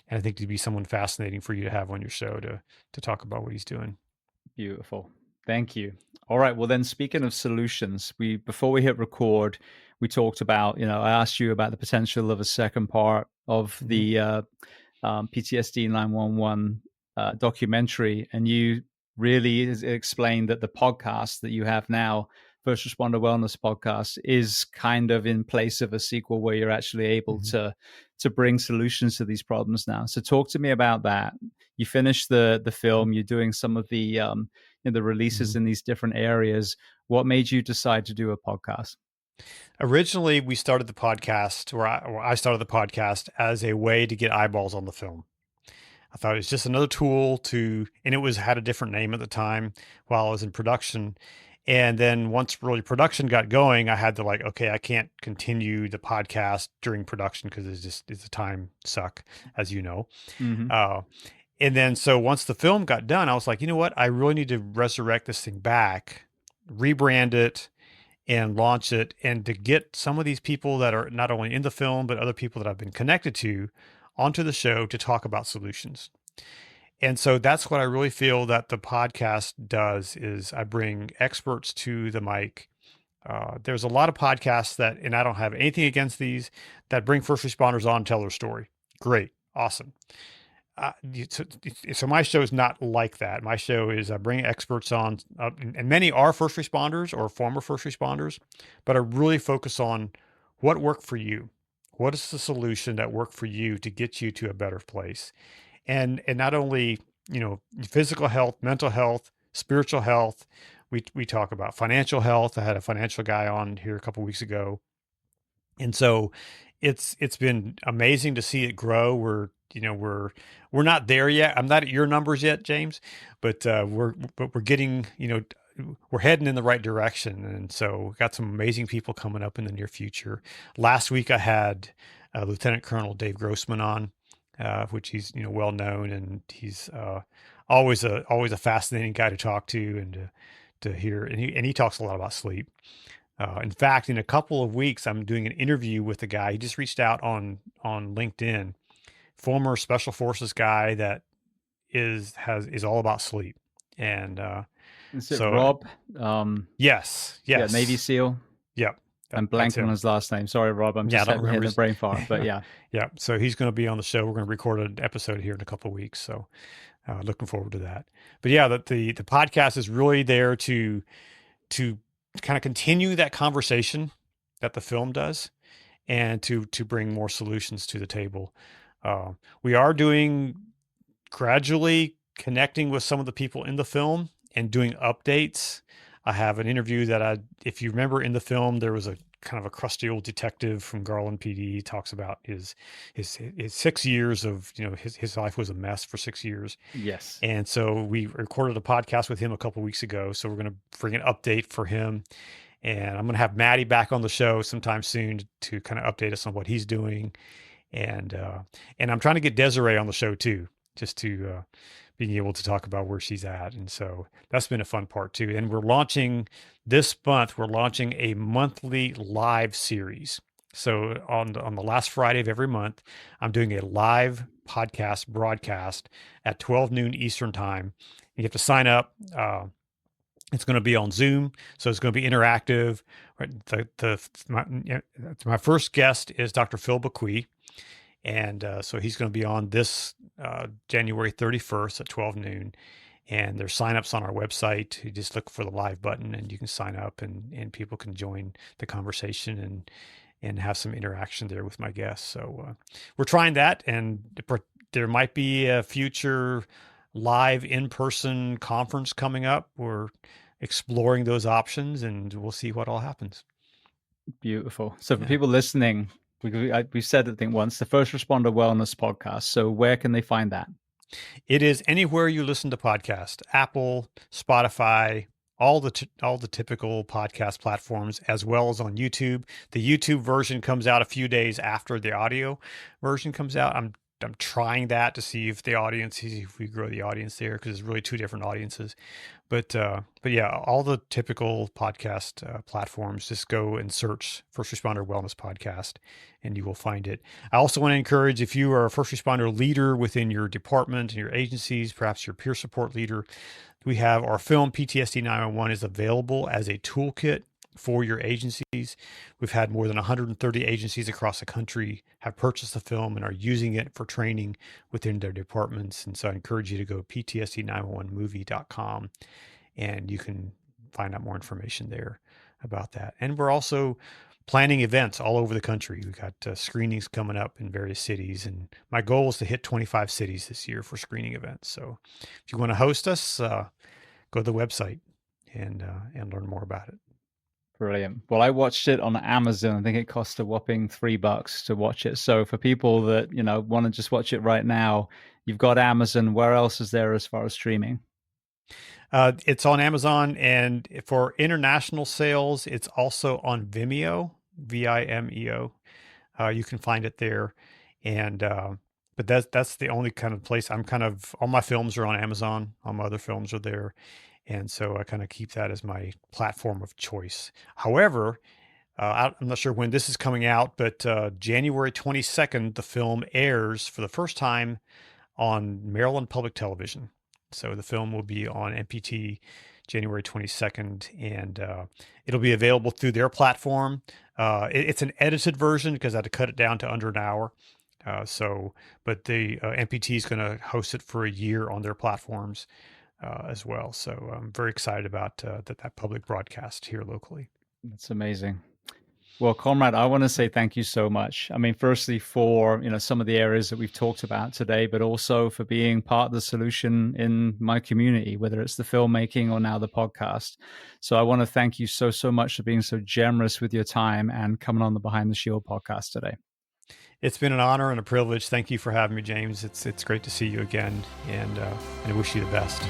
and I think he'd be someone fascinating for you to have on your show to talk about what he's doing. Beautiful. Thank you. All right. Well, then, speaking of solutions, before we hit record, we talked about, I asked you about the potential of a second part of Mm-hmm. the PTSD 911 documentary, and you really explained that the podcast that you have now, First Responder Wellness Podcast, is kind of in place of a sequel where you're actually able Mm-hmm. to bring solutions to these problems now. So talk to me about that. You finished the film. You're doing some of the the releases Mm-hmm. in these different areas. What made you decide to do a podcast? Originally, we started the podcast, or I started the podcast as a way to get eyeballs on the film. I thought it was just another tool and it had a different name at the time while I was in production. And then once really production got going, I had to okay, I can't continue the podcast during production because it's a time suck, as you know. Mm-hmm. And then so once the film got done, I was like, you know what? I really need to resurrect this thing back, rebrand it, and launch it, and to get some of these people that are not only in the film, but other people that I've been connected to onto the show to talk about solutions. And so that's what I really feel that the podcast does is I bring experts to the mic. There's a lot of podcasts that, and I don't have anything against these, that bring first responders on and tell their story. Great. Awesome. So my show is not like that. My show is I bring experts on, and many are first responders or former first responders, but I really focus on what worked for you. What is the solution that worked for you to get you to a better place? And not only, physical health, mental health, spiritual health. We talk about financial health. I had a financial guy on here a couple of weeks ago. And so it's been amazing to see it grow. We're not there yet. I'm not at your numbers yet, James, but we're getting, we're heading in the right direction. And so we've got some amazing people coming up in the near future. Last week I had Lieutenant Colonel Dave Grossman on, which he's, well known, and he's always a fascinating guy to talk to and to hear. And he talks a lot about sleep. In fact, in a couple of weeks, I'm doing an interview with a guy. He just reached out on LinkedIn, former Special Forces guy that is all about sleep. And is it Rob? Yes. Yeah, Navy SEAL. Yep. I'm blanking on his last name. Sorry, Rob. I'm just hitting the brain fart. But yeah. Yeah. So he's going to be on the show. We're going to record an episode here in a couple of weeks. So looking forward to that. But yeah, the podcast is really there to kind of continue that conversation that the film does, and to bring more solutions to the table. We are doing gradually connecting with some of the people in the film and doing updates. I have an interview that if you remember in the film, there was a kind of a crusty old detective from Garland PD. He talks about his 6 years of, his life was a mess for 6 years. Yes. And so we recorded a podcast with him a couple of weeks ago. So we're going to bring an update for him. And I'm going to have Maddie back on the show sometime soon to kind of update us on what he's doing. And I'm trying to get Desiree on the show too, just to being able to talk about where she's at. And so that's been a fun part too. And we're launching this month, a monthly live series. So on the last Friday of every month, I'm doing a live podcast broadcast at 12 noon Eastern time. You have to sign up. It's going to be on Zoom, so it's going to be interactive. My first guest is Dr. Phil Bequee. And so he's going to be on this January 31st at 12 noon. And there's signups on our website. You just look for the live button and you can sign up, and people can join the conversation and have some interaction there with my guests. So we're trying that, and there might be a future live in-person conference coming up. We're exploring those options, and we'll see what all happens. Beautiful. So for people listening, we said it, I think, once, the First Responder Wellness Podcast. So where can they find that? It is anywhere you listen to podcasts: Apple, Spotify, all the typical podcast platforms, as well as on YouTube. The YouTube version comes out a few days after the audio version comes out. I'm trying that to see if we grow the audience there, because it's really two different audiences. But yeah, all the typical podcast platforms, just go and search First Responder Wellness Podcast and you will find it. I also want to encourage, if you are a first responder leader within your department and your agencies, perhaps your peer support leader, we have our film PTSD 911 is available as a toolkit for your agencies. We've had more than 130 agencies across the country have purchased the film and are using it for training within their departments. And so I encourage you to go ptsd911movie.com and you can find out more information there about that. And we're also planning events all over the country. We've got screenings coming up in various cities, and my goal is to hit 25 cities this year for screening events. So if you want to host us, go to the website and learn more about it. Brilliant. Well, I watched it on Amazon. I think it cost a whopping $3 to watch it. So for people that, want to just watch it right now, you've got Amazon. Where else is there as far as streaming? It's on Amazon, and for international sales, it's also on Vimeo, Vimeo. You can find it there. And, but that's the only kind of place all my films are on Amazon. All my other films are there. And so I kind of keep that as my platform of choice. However, I'm not sure when this is coming out, but January 22nd, the film airs for the first time on Maryland Public Television. So the film will be on MPT January 22nd, and it'll be available through their platform. It's an edited version because I had to cut it down to under an hour. But the MPT is going to host it for a year on their platforms as well. So I'm very excited about that public broadcast here locally. That's amazing. Well, Conrad, I want to say thank you so much. I mean, firstly, for some of the areas that we've talked about today, but also for being part of the solution in my community, whether it's the filmmaking or now the podcast. So I want to thank you so much for being so generous with your time and coming on the Behind the Shield podcast today. It's been an honor and a privilege. Thank you for having me, James. It's great to see you again, and I wish you the best.